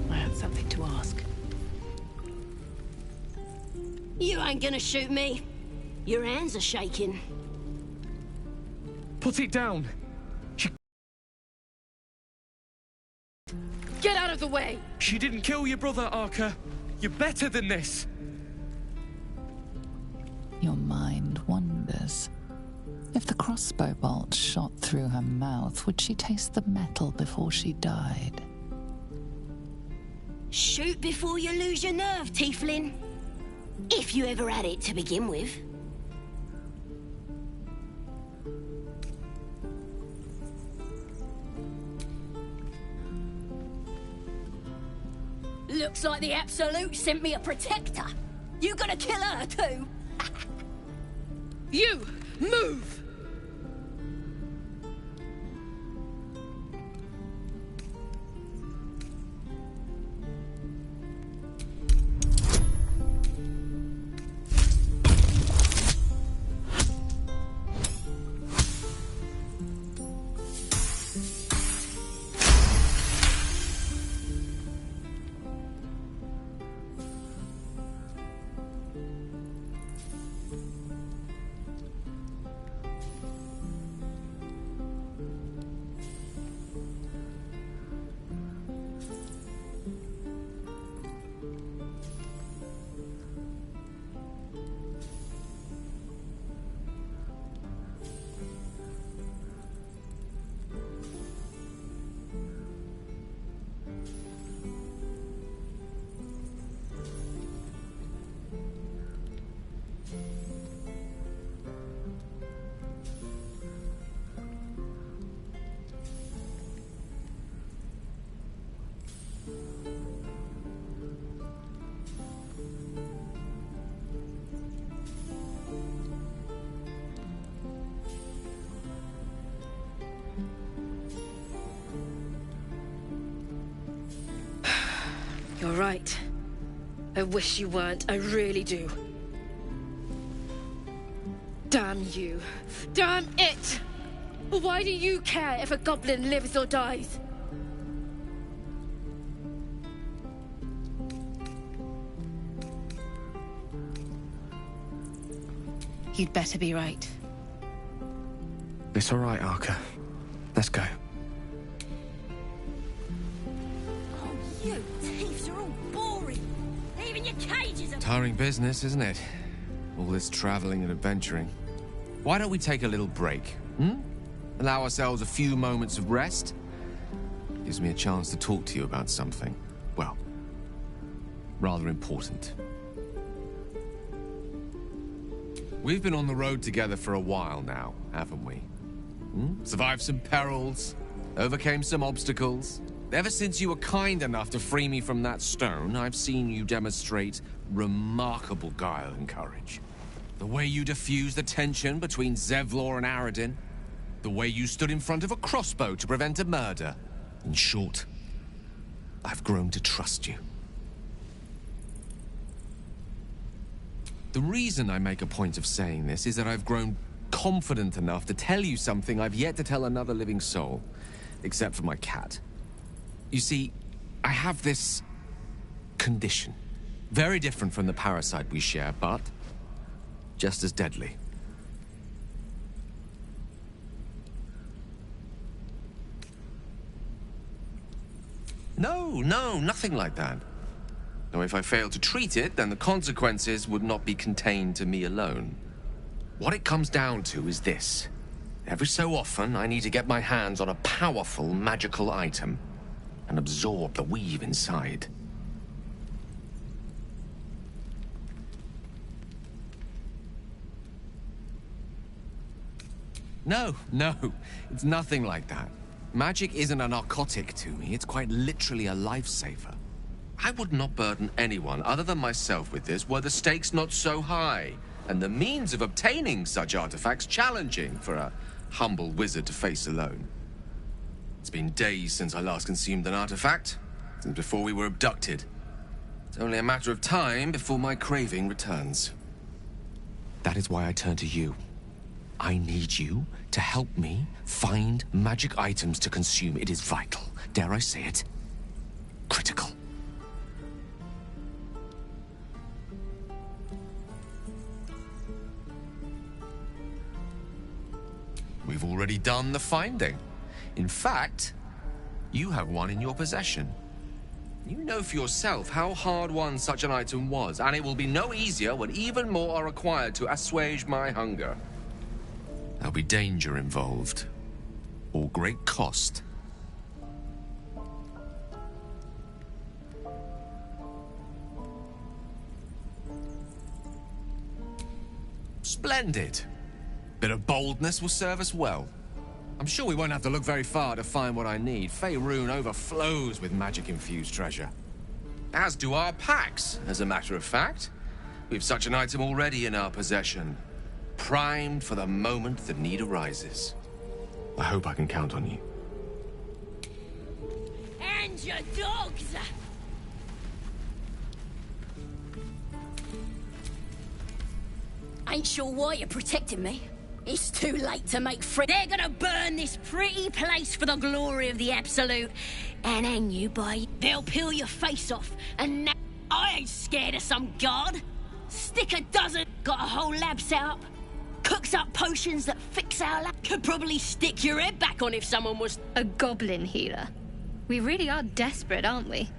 I had something to ask. You ain't gonna shoot me. Your hands are shaking. Put it down. Get out of the way! She didn't kill your brother, Arca. You're better than this. Your mind wanders. If the crossbow bolt shot through her mouth, would she taste the metal before she died? Shoot before you lose your nerve, tiefling. If you ever had it to begin with. Looks like the Absolute sent me a protector. You gonna kill her too? You, move! right. I wish you weren't. I really do. Damn you. Damn it! Why do you care if a goblin lives or dies? You'd better be right. It's all right, Arca. Let's go. Oh, you thieves are all boring. Even your cages are... Tiring business, isn't it? All this traveling and adventuring. Why don't we take a little break, hmm? Allow ourselves a few moments of rest? Gives me a chance to talk to you about something, well, rather important. We've been on the road together for a while now, haven't we? Survived some perils, overcame some obstacles. Ever since you were kind enough to free me from that stone, I've seen you demonstrate remarkable guile and courage. The way you diffused the tension between Zevlor and Aradin. The way you stood in front of a crossbow to prevent a murder. In short, I've grown to trust you. The reason I make a point of saying this is that I've grown confident enough to tell you something I've yet to tell another living soul, except for my cat. You see, I have this condition. Very different from the parasite we share, but just as deadly. No, nothing like that. Now, if I fail to treat it, then the consequences would not be contained to me alone. What it comes down to is this. Every so often, I need to get my hands on a powerful magical item and absorb the weave inside. No, it's nothing like that. Magic isn't a narcotic to me, it's quite literally a lifesaver. I would not burden anyone other than myself with this were the stakes not so high, and the means of obtaining such artifacts challenging for a humble wizard to face alone. It's been days since I last consumed an artifact, since before we were abducted. It's only a matter of time before my craving returns. That is why I turn to you. I need you to help me find magic items to consume. It is vital. Dare I say it? Critical. We've already done the finding. In fact, you have one in your possession. You know for yourself how hard-won such an item was, and it will be no easier when even more are required to assuage my hunger. There'll be danger involved, or great cost. Splendid. Bit of boldness will serve us well. I'm sure we won't have to look very far to find what I need. Faerun overflows with magic-infused treasure. As do our packs, as a matter of fact. We've such an item already in our possession. Primed for the moment the need arises. I hope I can count on you. And your dogs! Ain't sure why you're protecting me. It's too late to make friends. They're gonna burn this pretty place for the glory of the Absolute and hang you by... They'll peel your face off, and now I ain't scared of some guard. Stick a dozen, got a whole lab set up. Cooks up potions that fix our lab. Could probably stick your head back on if someone was... A goblin healer. We really are desperate, aren't we?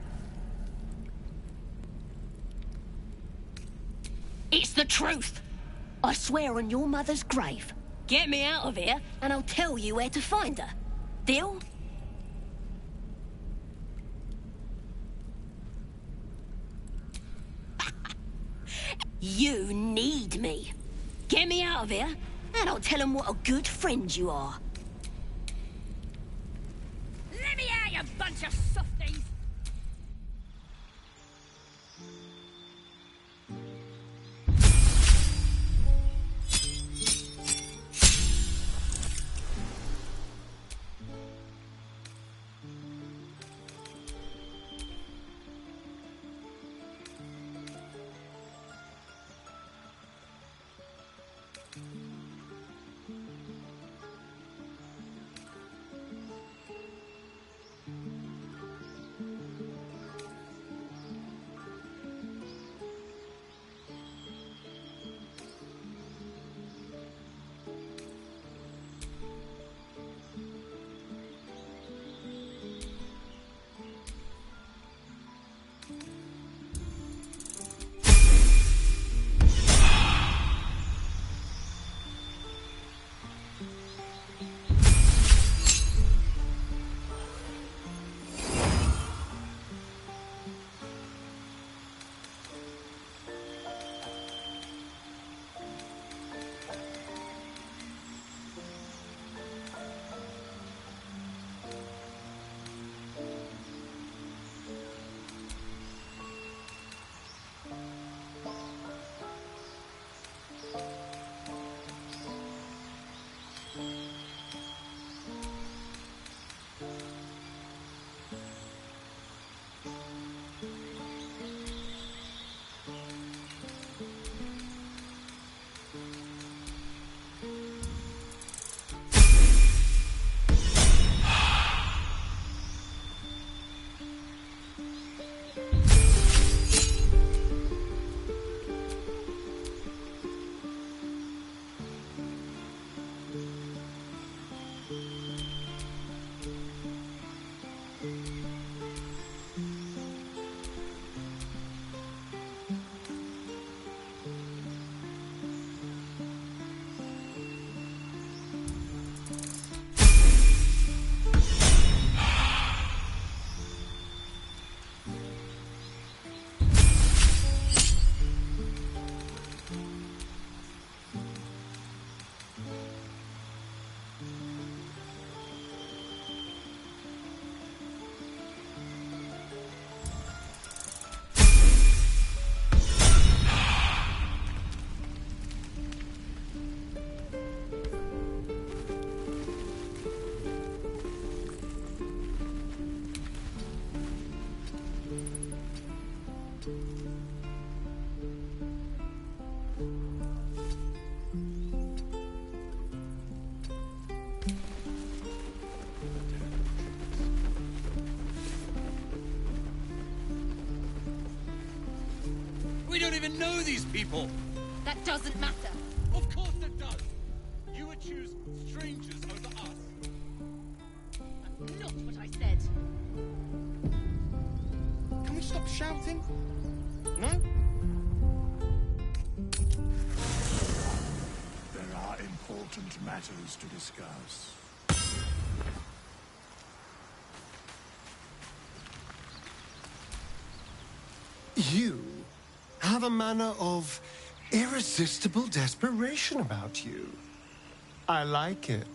It's the truth. I swear on your mother's grave. Get me out of here, and I'll tell you where to find her. Deal? You need me. Get me out of here, and I'll tell them what a good friend you are. Let me out, you bunch of softies! We don't even know these people! That doesn't matter. Of course it does! You would choose strangers over us. That's not what I said. Can we stop shouting? No? There are important matters to discuss. You have a manner of irresistible desperation about you. I like it.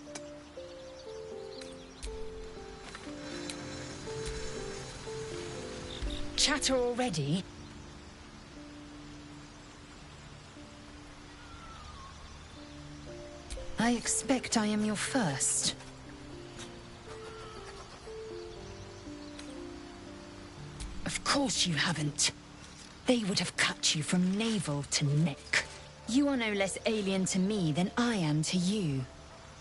Chatter already? I expect I am your first. Of course you haven't. They would have cut you from navel to neck. You are no less alien to me than I am to you.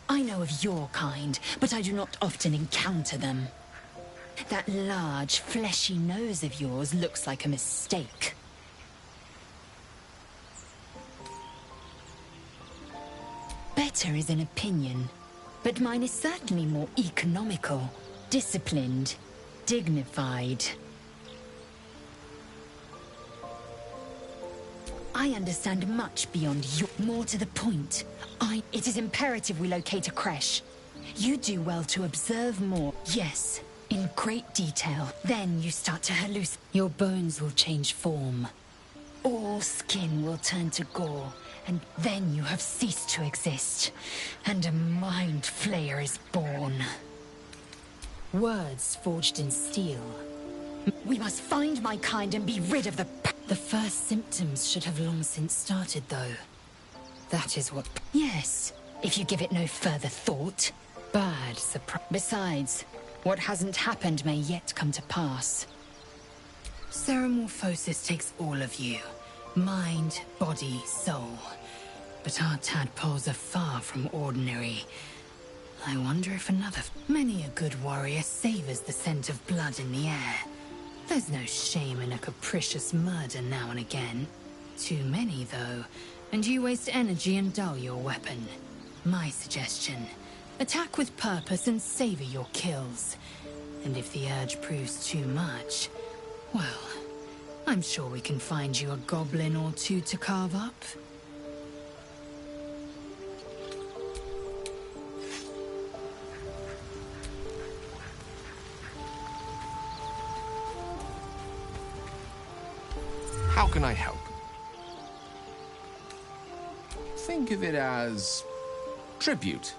I know of your kind, but I do not often encounter them. That large, fleshy nose of yours looks like a mistake. Better is an opinion, but mine is certainly more economical, disciplined, dignified. I understand much beyond you. More to the point, it is imperative we locate a creche. You do well to observe more. Yes, in great detail. Then you start to hallucinate. Your bones will change form. All skin will turn to gore, and then you have ceased to exist. And a mind flayer is born. Words forged in steel. We must find my kind and be rid of the... The first symptoms should have long since started, though. That is what... Yes, if you give it no further thought. Bad surprise. Besides, what hasn't happened may yet come to pass. Ceramorphosis takes all of you. Mind, body, soul. But our tadpoles are far from ordinary. I wonder if another... Many a good warrior savors the scent of blood in the air. There's no shame in a capricious murder now and again. Too many, though, and you waste energy and dull your weapon. My suggestion, attack with purpose and savor your kills. And if the urge proves too much, well, I'm sure we can find you a goblin or two to carve up. How can I help? Think of it as tribute.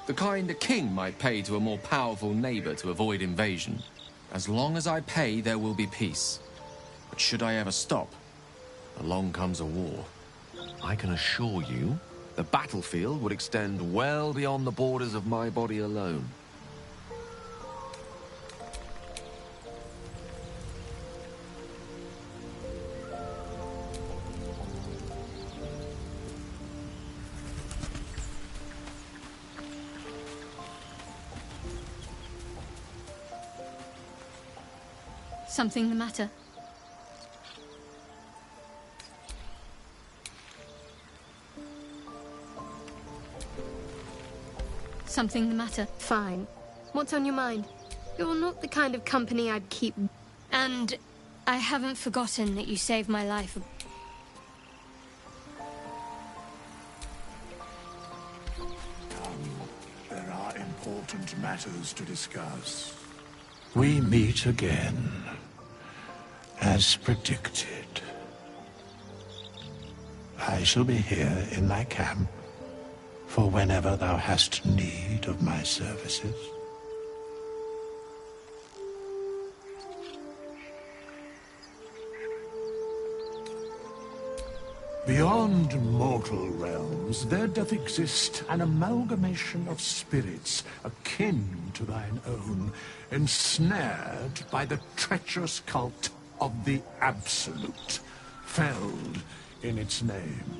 The kind a king might pay to a more powerful neighbor to avoid invasion. As long as I pay, there will be peace. But should I ever stop, along comes a war. I can assure you, the battlefield would extend well beyond the borders of my body alone. Something the matter? Something the matter? Fine. What's on your mind? You're not the kind of company I'd keep. And I haven't forgotten that you saved my life. There are important matters to discuss. We meet again, as predicted. I shall be here in thy camp for whenever thou hast need of my services. Beyond mortal realms, there doth exist an amalgamation of spirits akin to thine own, ensnared by the treacherous cult of the Absolute, felled in its name.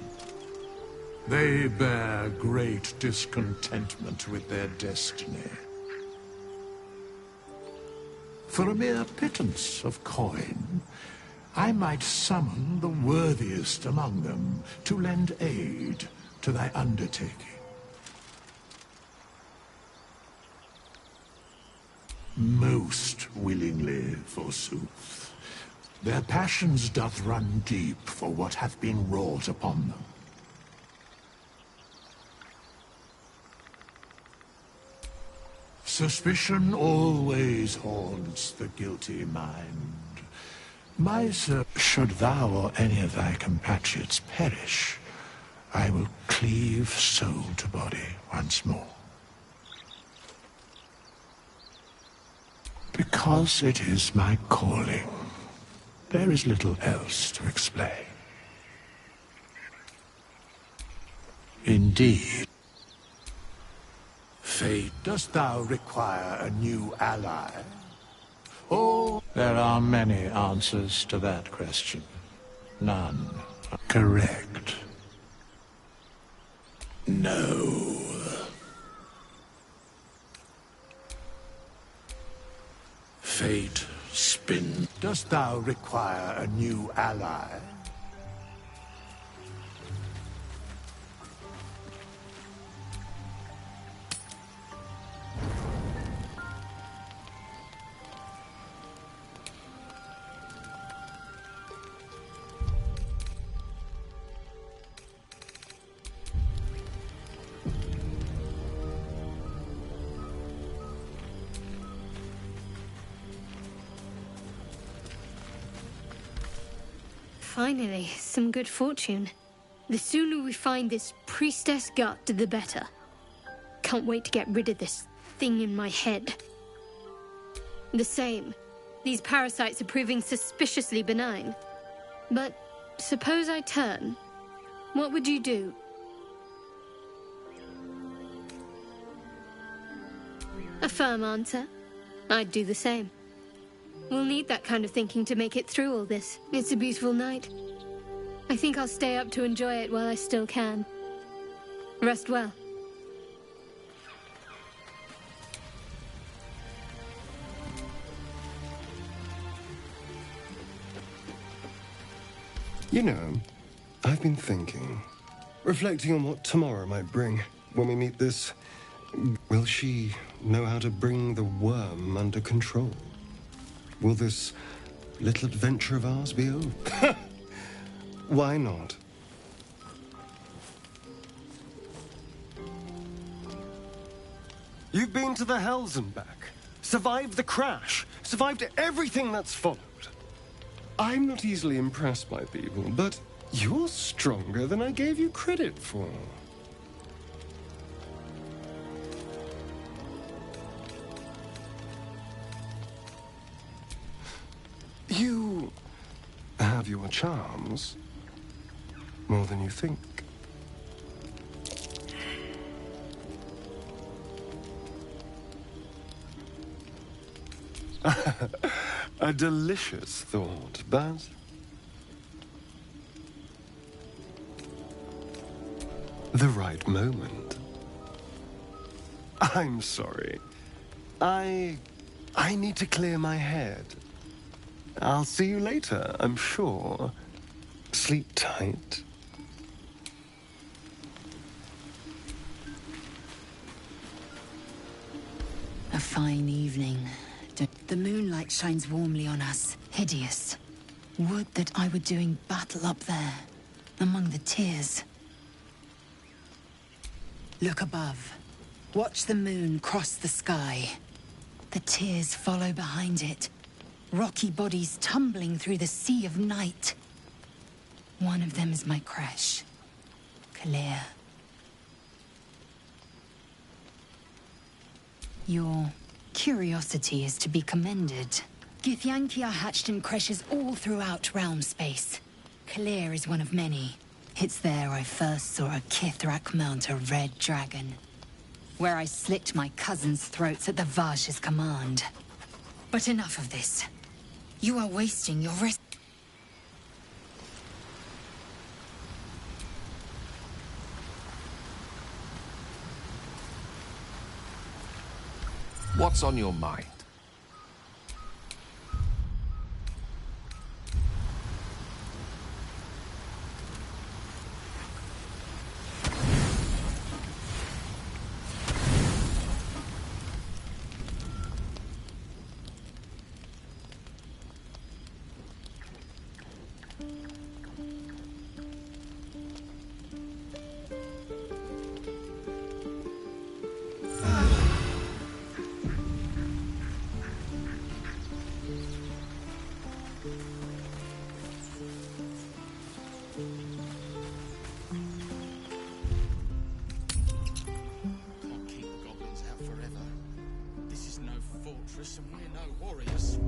They bear great discontentment with their destiny. For a mere pittance of coin, I might summon the worthiest among them to lend aid to thy undertaking. Most willingly, forsooth. Their passions doth run deep for what hath been wrought upon them. Suspicion always haunts the guilty mind. My sir, should thou or any of thy compatriots perish, I will cleave soul to body once more. Because it is my calling, there is little else to explain. Indeed. Fate, dost thou require a new ally? Oh, there are many answers to that question. None are correct. No. Fate, spin. Dost thou require a new ally? Finally, some good fortune. The sooner we find this priestess gut, the better. Can't wait to get rid of this thing in my head. The same. These parasites are proving suspiciously benign. But suppose I turn. What would you do? A firm answer. I'd do the same. We'll need that kind of thinking to make it through all this. It's a beautiful night. I think I'll stay up to enjoy it while I still can. Rest well. You know, I've been thinking, reflecting on what tomorrow might bring when we meet this. Will she know how to bring the worm under control? Will this little adventure of ours be over? Why not? You've been to the Hells and back, survived the crash, survived everything that's followed. I'm not easily impressed by people, but you're stronger than I gave you credit for. You have your charms, more than you think. A delicious thought, but the right moment. I'm sorry. I need to clear my head. I'll see you later, I'm sure. Sleep tight. A fine evening. The moonlight shines warmly on us, hideous. Would that I were doing battle up there, among the tears. Look above. Watch the moon cross the sky. The tears follow behind it. Rocky bodies tumbling through the sea of night. One of them is my crash. Clear. Your curiosity is to be commended. Githyanki are hatched in creches all throughout realm space. Clear is one of many. It's there I first saw a Kithrak mount a red dragon. Where I slit my cousins' throats at the Vaj's command. But enough of this. You are wasting your rest. What's on your mind? And we're no warriors.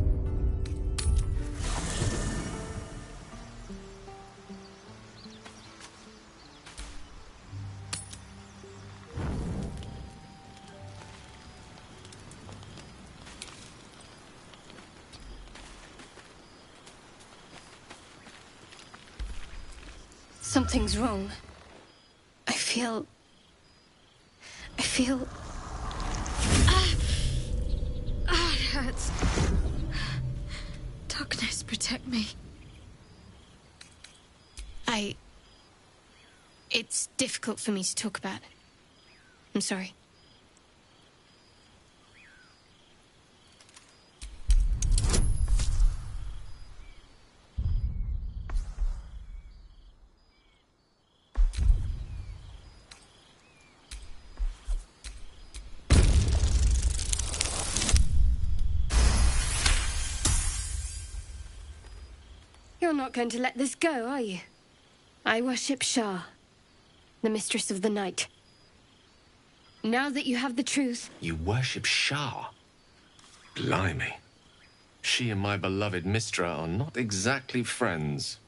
Something's wrong. I feel... it hurts. Darkness, protect me. It's difficult for me to talk about. I'm sorry. You're not going to let this go, are you? I worship Shah, the mistress of the night. Now that you have the truth... You worship Shah? Blimey. She and my beloved Mistra are not exactly friends.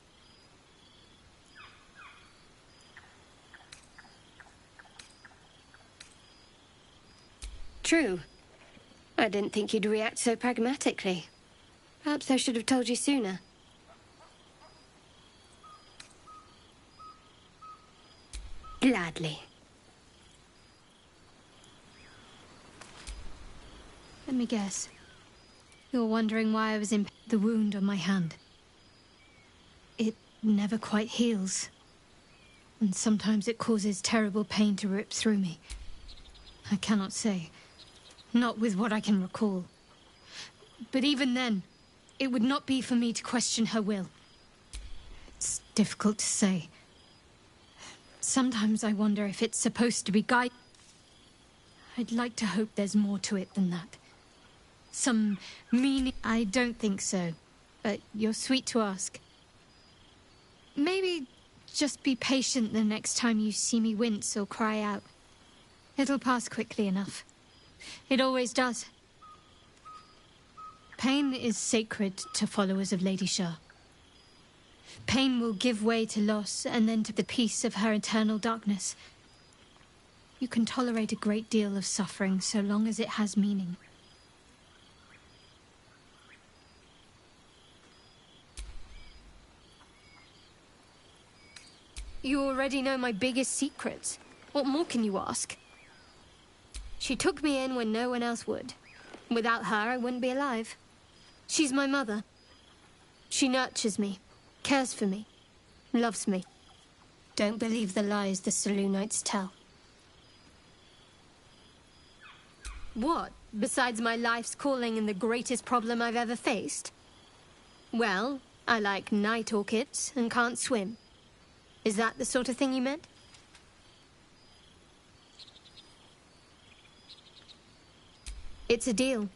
True. I didn't think you'd react so pragmatically. Perhaps I should have told you sooner. Gladly. Let me guess. You're wondering why I was in the wound on my hand. It never quite heals. And sometimes it causes terrible pain to rip through me. I cannot say. Not with what I can recall. But even then, it would not be for me to question her will. It's difficult to say. Sometimes I wonder if it's supposed to be guided. I'd like to hope there's more to it than that. Some meaning... I don't think so, but you're sweet to ask. Maybe just be patient the next time you see me wince or cry out. It'll pass quickly enough. It always does. Pain is sacred to followers of Lady Shah. Pain will give way to loss, and then to the peace of her eternal darkness. You can tolerate a great deal of suffering so long as it has meaning. You already know my biggest secrets. What more can you ask? She took me in when no one else would. Without her, I wouldn't be alive. She's my mother. She nurtures me. Cares for me, loves me. Don't believe the lies the Selûnites tell. What, besides my life's calling and the greatest problem I've ever faced? Well, I like night orchids and can't swim. Is that the sort of thing you meant? It's a deal.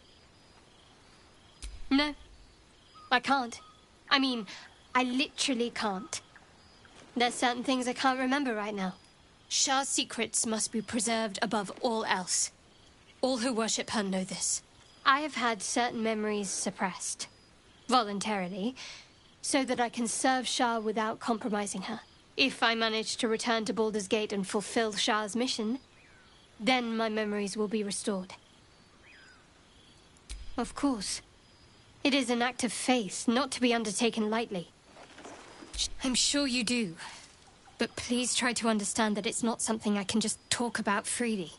No, I can't. I mean, I literally can't. There's certain things I can't remember right now. Shah's secrets must be preserved above all else. All who worship her know this. I have had certain memories suppressed, voluntarily, so that I can serve Shah without compromising her. If I manage to return to Baldur's Gate and fulfill Shah's mission, then my memories will be restored. Of course. It is an act of faith, not to be undertaken lightly. I'm sure you do. But please try to understand that it's not something I can just talk about freely.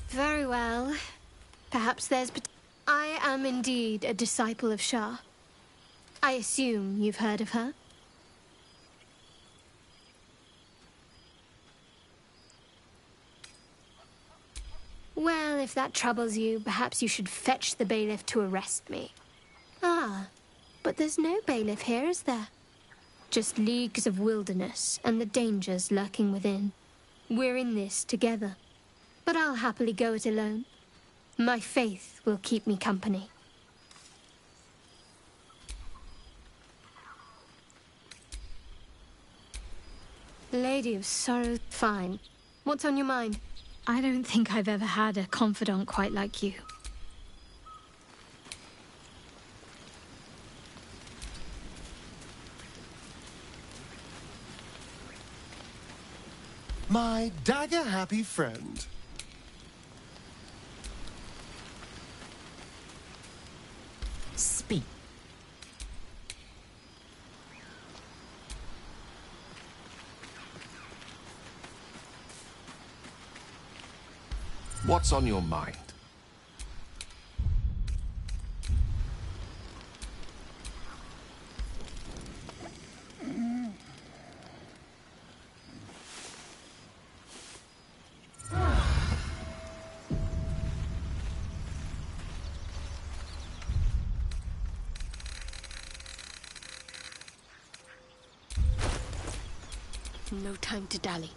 Very well. Perhaps there's... I am indeed a disciple of Shah. I assume you've heard of her? Well, if that troubles you, perhaps you should fetch the bailiff to arrest me. Ah, but there's no bailiff here, is there? Just leagues of wilderness and the dangers lurking within. We're in this together. But I'll happily go it alone. My faith will keep me company. Lady of Sorrow, fine. What's on your mind? I don't think I've ever had a confidant quite like you. My dagger-happy friend. Speak. What's on your mind? No time to dally.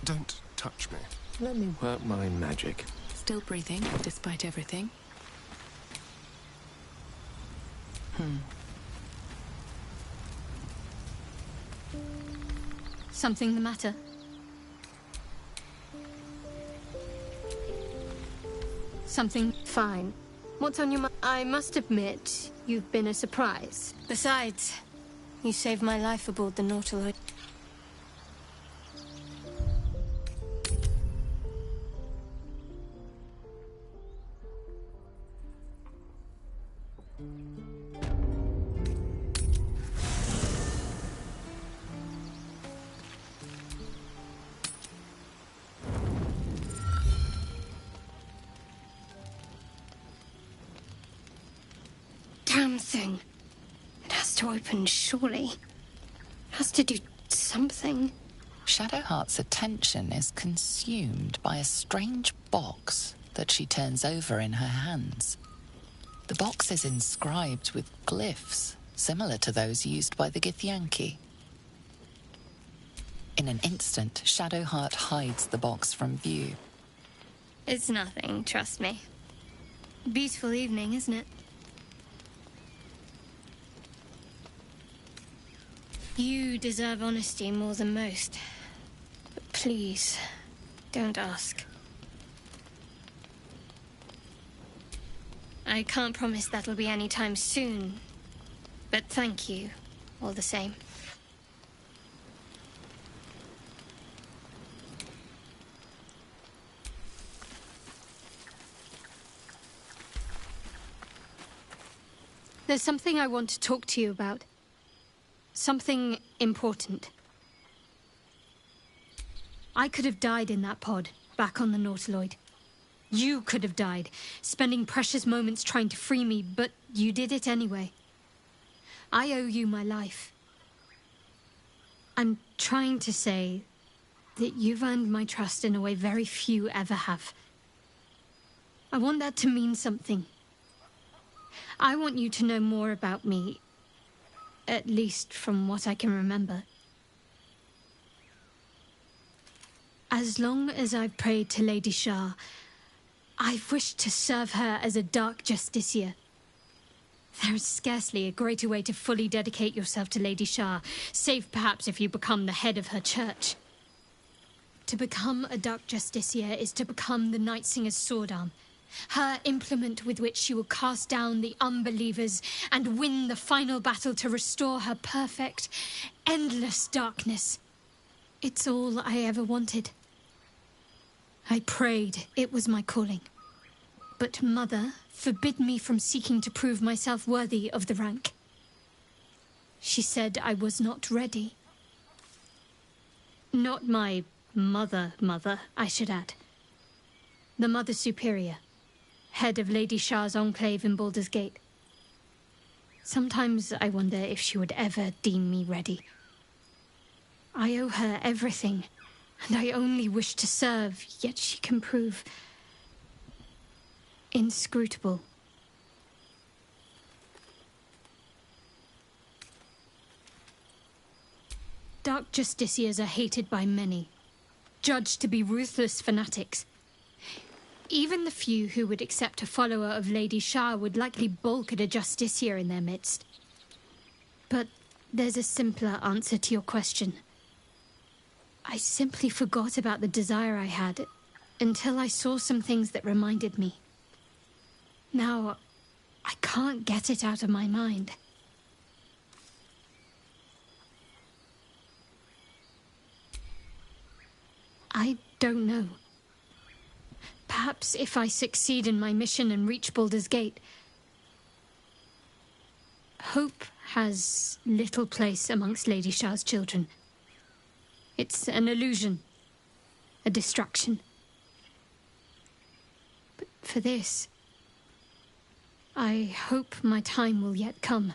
Don't touch me. Let me work my magic. Still breathing, despite everything. Something the matter? Something fine. What's on your mind? I must admit, you've been a surprise. Besides, you saved my life aboard the Nautilus. Damn thing. It has to open, surely. It has to do something. Shadowheart's attention is consumed by a strange box that she turns over in her hands. The box is inscribed with glyphs similar to those used by the Githyanki. In an instant, Shadowheart hides the box from view. It's nothing, trust me. Beautiful evening, isn't it? You deserve honesty more than most. But please, don't ask. I can't promise that'll be any time soon, but thank you, all the same. There's something I want to talk to you about. Something important. I could have died in that pod, back on the Nautiloid. You could have died, spending precious moments trying to free me, but you did it anyway. I owe you my life. I'm trying to say that you've earned my trust in a way very few ever have. I want that to mean something. I want you to know more about me, at least from what I can remember. As long as I've prayed to Lady Shah, I've wished to serve her as a Dark Justiciar. There is scarcely a greater way to fully dedicate yourself to Lady Shah, save perhaps if you become the head of her church. To become a Dark Justiciar is to become the Night Singer's sword arm, her implement with which she will cast down the unbelievers and win the final battle to restore her perfect, endless darkness. It's all I ever wanted. I prayed it was my calling. But Mother forbid me from seeking to prove myself worthy of the rank. She said I was not ready. Not my mother, I should add. The Mother Superior, head of Lady Shah's enclave in Baldur's Gate. Sometimes I wonder if she would ever deem me ready. I owe her everything, and I only wish to serve, yet she can prove inscrutable. Dark Justiciars are hated by many, judged to be ruthless fanatics. Even the few who would accept a follower of Lady Shah would likely balk at a Justiciar in their midst. But there's a simpler answer to your question. I simply forgot about the desire I had until I saw some things that reminded me. Now, I can't get it out of my mind. I don't know. Perhaps if I succeed in my mission and reach Baldur's Gate. Hope has little place amongst Lady Shah's children. It's an illusion, a distraction. But for this, I hope my time will yet come.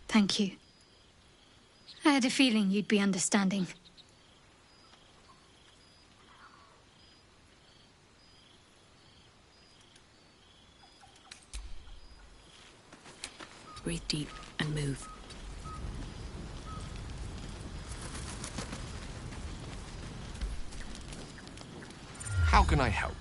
Thank you. I had a feeling you'd be understanding. Breathe deep and move. How can I help?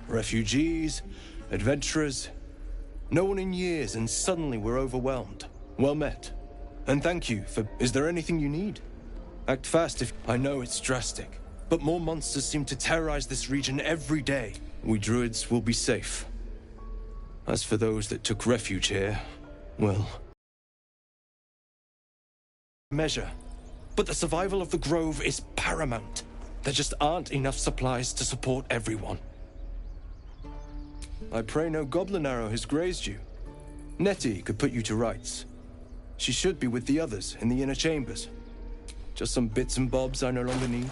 Refugees, adventurers, no one in years, and suddenly we're overwhelmed. Well met. And thank you for... Is there anything you need? Act fast if... I know it's drastic, but more monsters seem to terrorize this region every day. We druids will be safe. As for those that took refuge here, well... measure. But the survival of the Grove is paramount. There just aren't enough supplies to support everyone. I pray no goblin arrow has grazed you. Nettie could put you to rights. She should be with the others in the inner chambers. Just some bits and bobs I no longer need.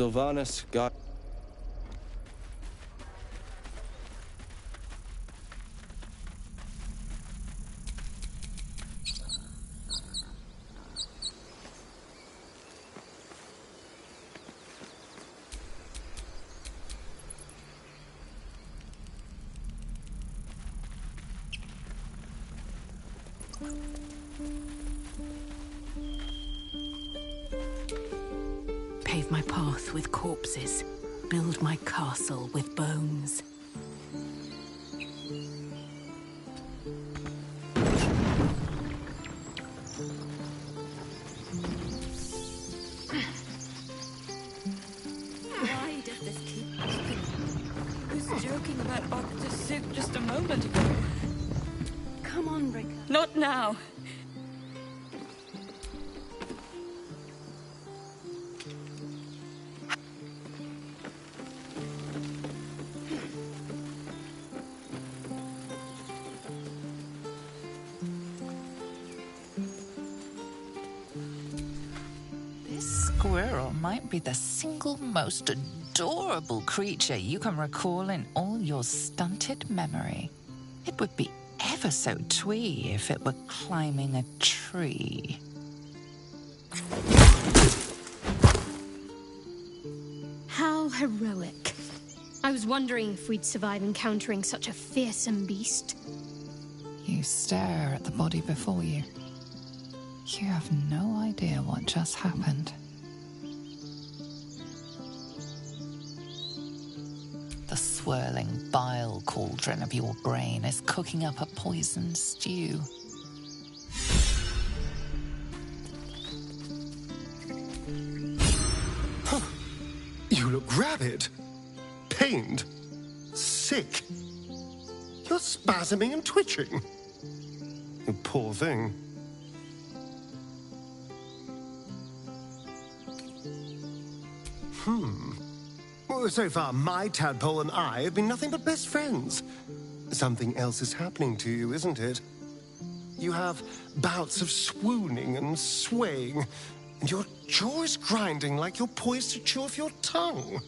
Sylvanas, God. Pave my path with corpses. Build my castle with bones. Why does this keep happening? He was joking about Octa's suit just a moment ago. Come on, Rick. Not now. Squirrel might be the single most adorable creature you can recall in all your stunted memory. It would be ever so twee if it were climbing a tree. How heroic. I was wondering if we'd survive encountering such a fearsome beast. You stare at the body before you. You have no idea what just happened. The swirling bile cauldron of your brain is cooking up a poisoned stew. Huh. You look rabid, pained, sick. You're spasming and twitching. You poor thing. Well, so far, my tadpole and I have been nothing but best friends. Something else is happening to you, isn't it? You have bouts of swooning and swaying, and your jaw is grinding like you're poised to chew off your tongue.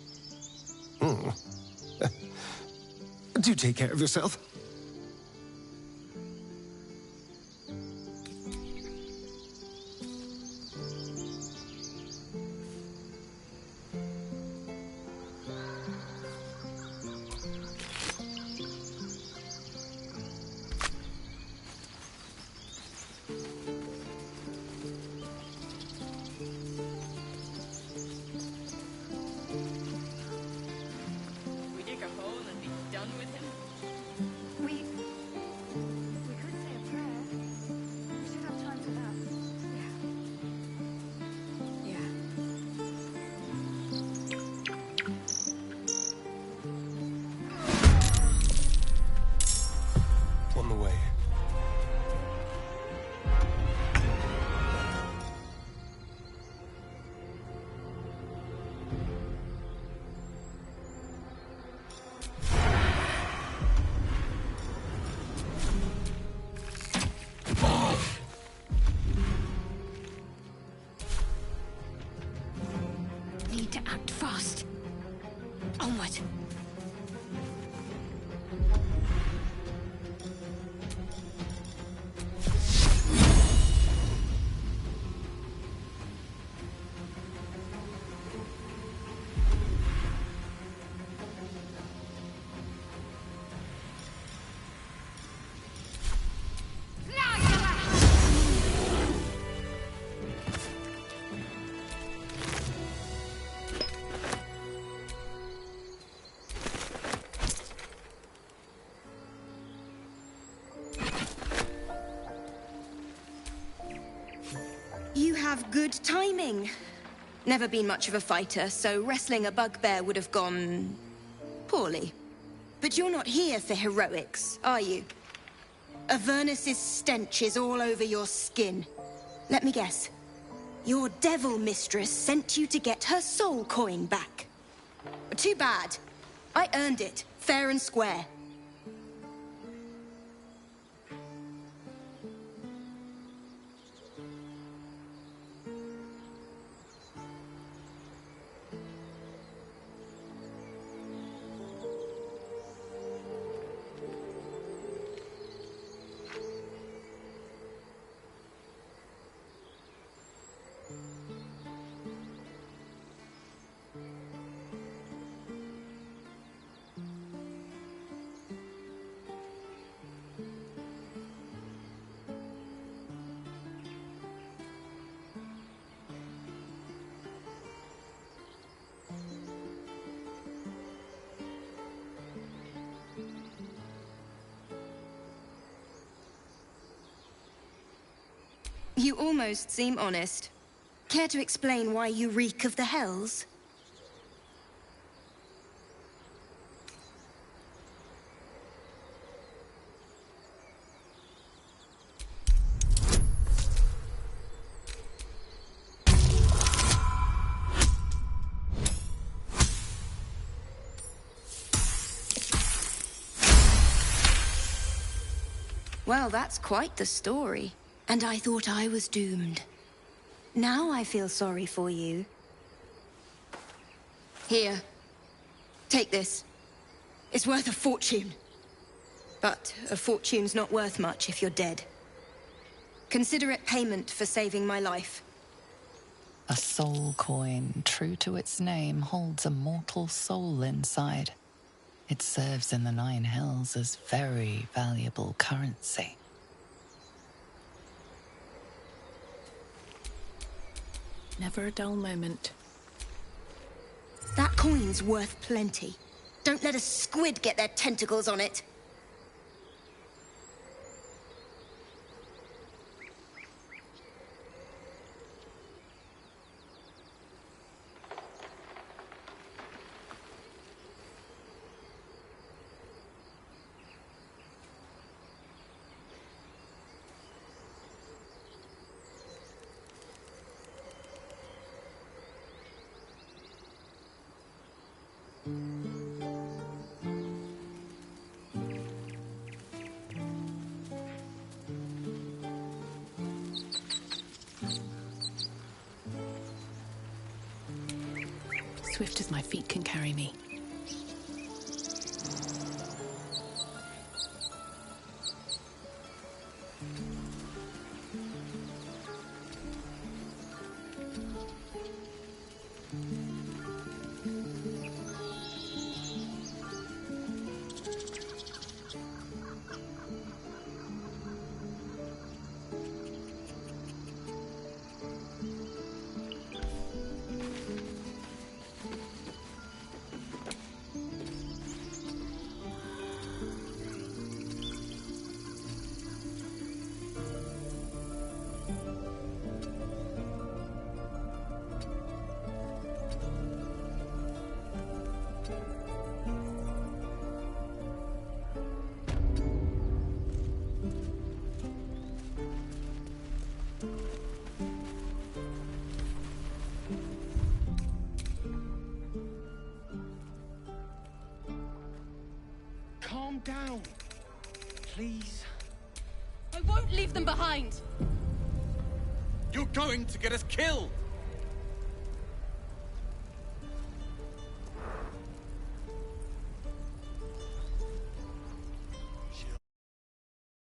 Do take care of yourself. On the way. Need to act fast. Onward. You have good timing. Never been much of a fighter, so wrestling a bugbear would have gone poorly. But you're not here for heroics, are you? Avernus's stench is all over your skin. Let me guess. Your devil mistress sent you to get her soul coin back. Too bad. I earned it, fair and square. You almost seem honest. Care to explain why you reek of the hells? Well, that's quite the story. And I thought I was doomed. Now I feel sorry for you. Here. Take this. It's worth a fortune. But a fortune's not worth much if you're dead. Consider it payment for saving my life. A soul coin, true to its name, holds a mortal soul inside. It serves in the Nine Hells as very valuable currency. Never a dull moment. That coin's worth plenty. Don't let a squid get their tentacles on it. Swift as my feet can carry me. Calm down. Please. I won't leave them behind! You're going to get us killed!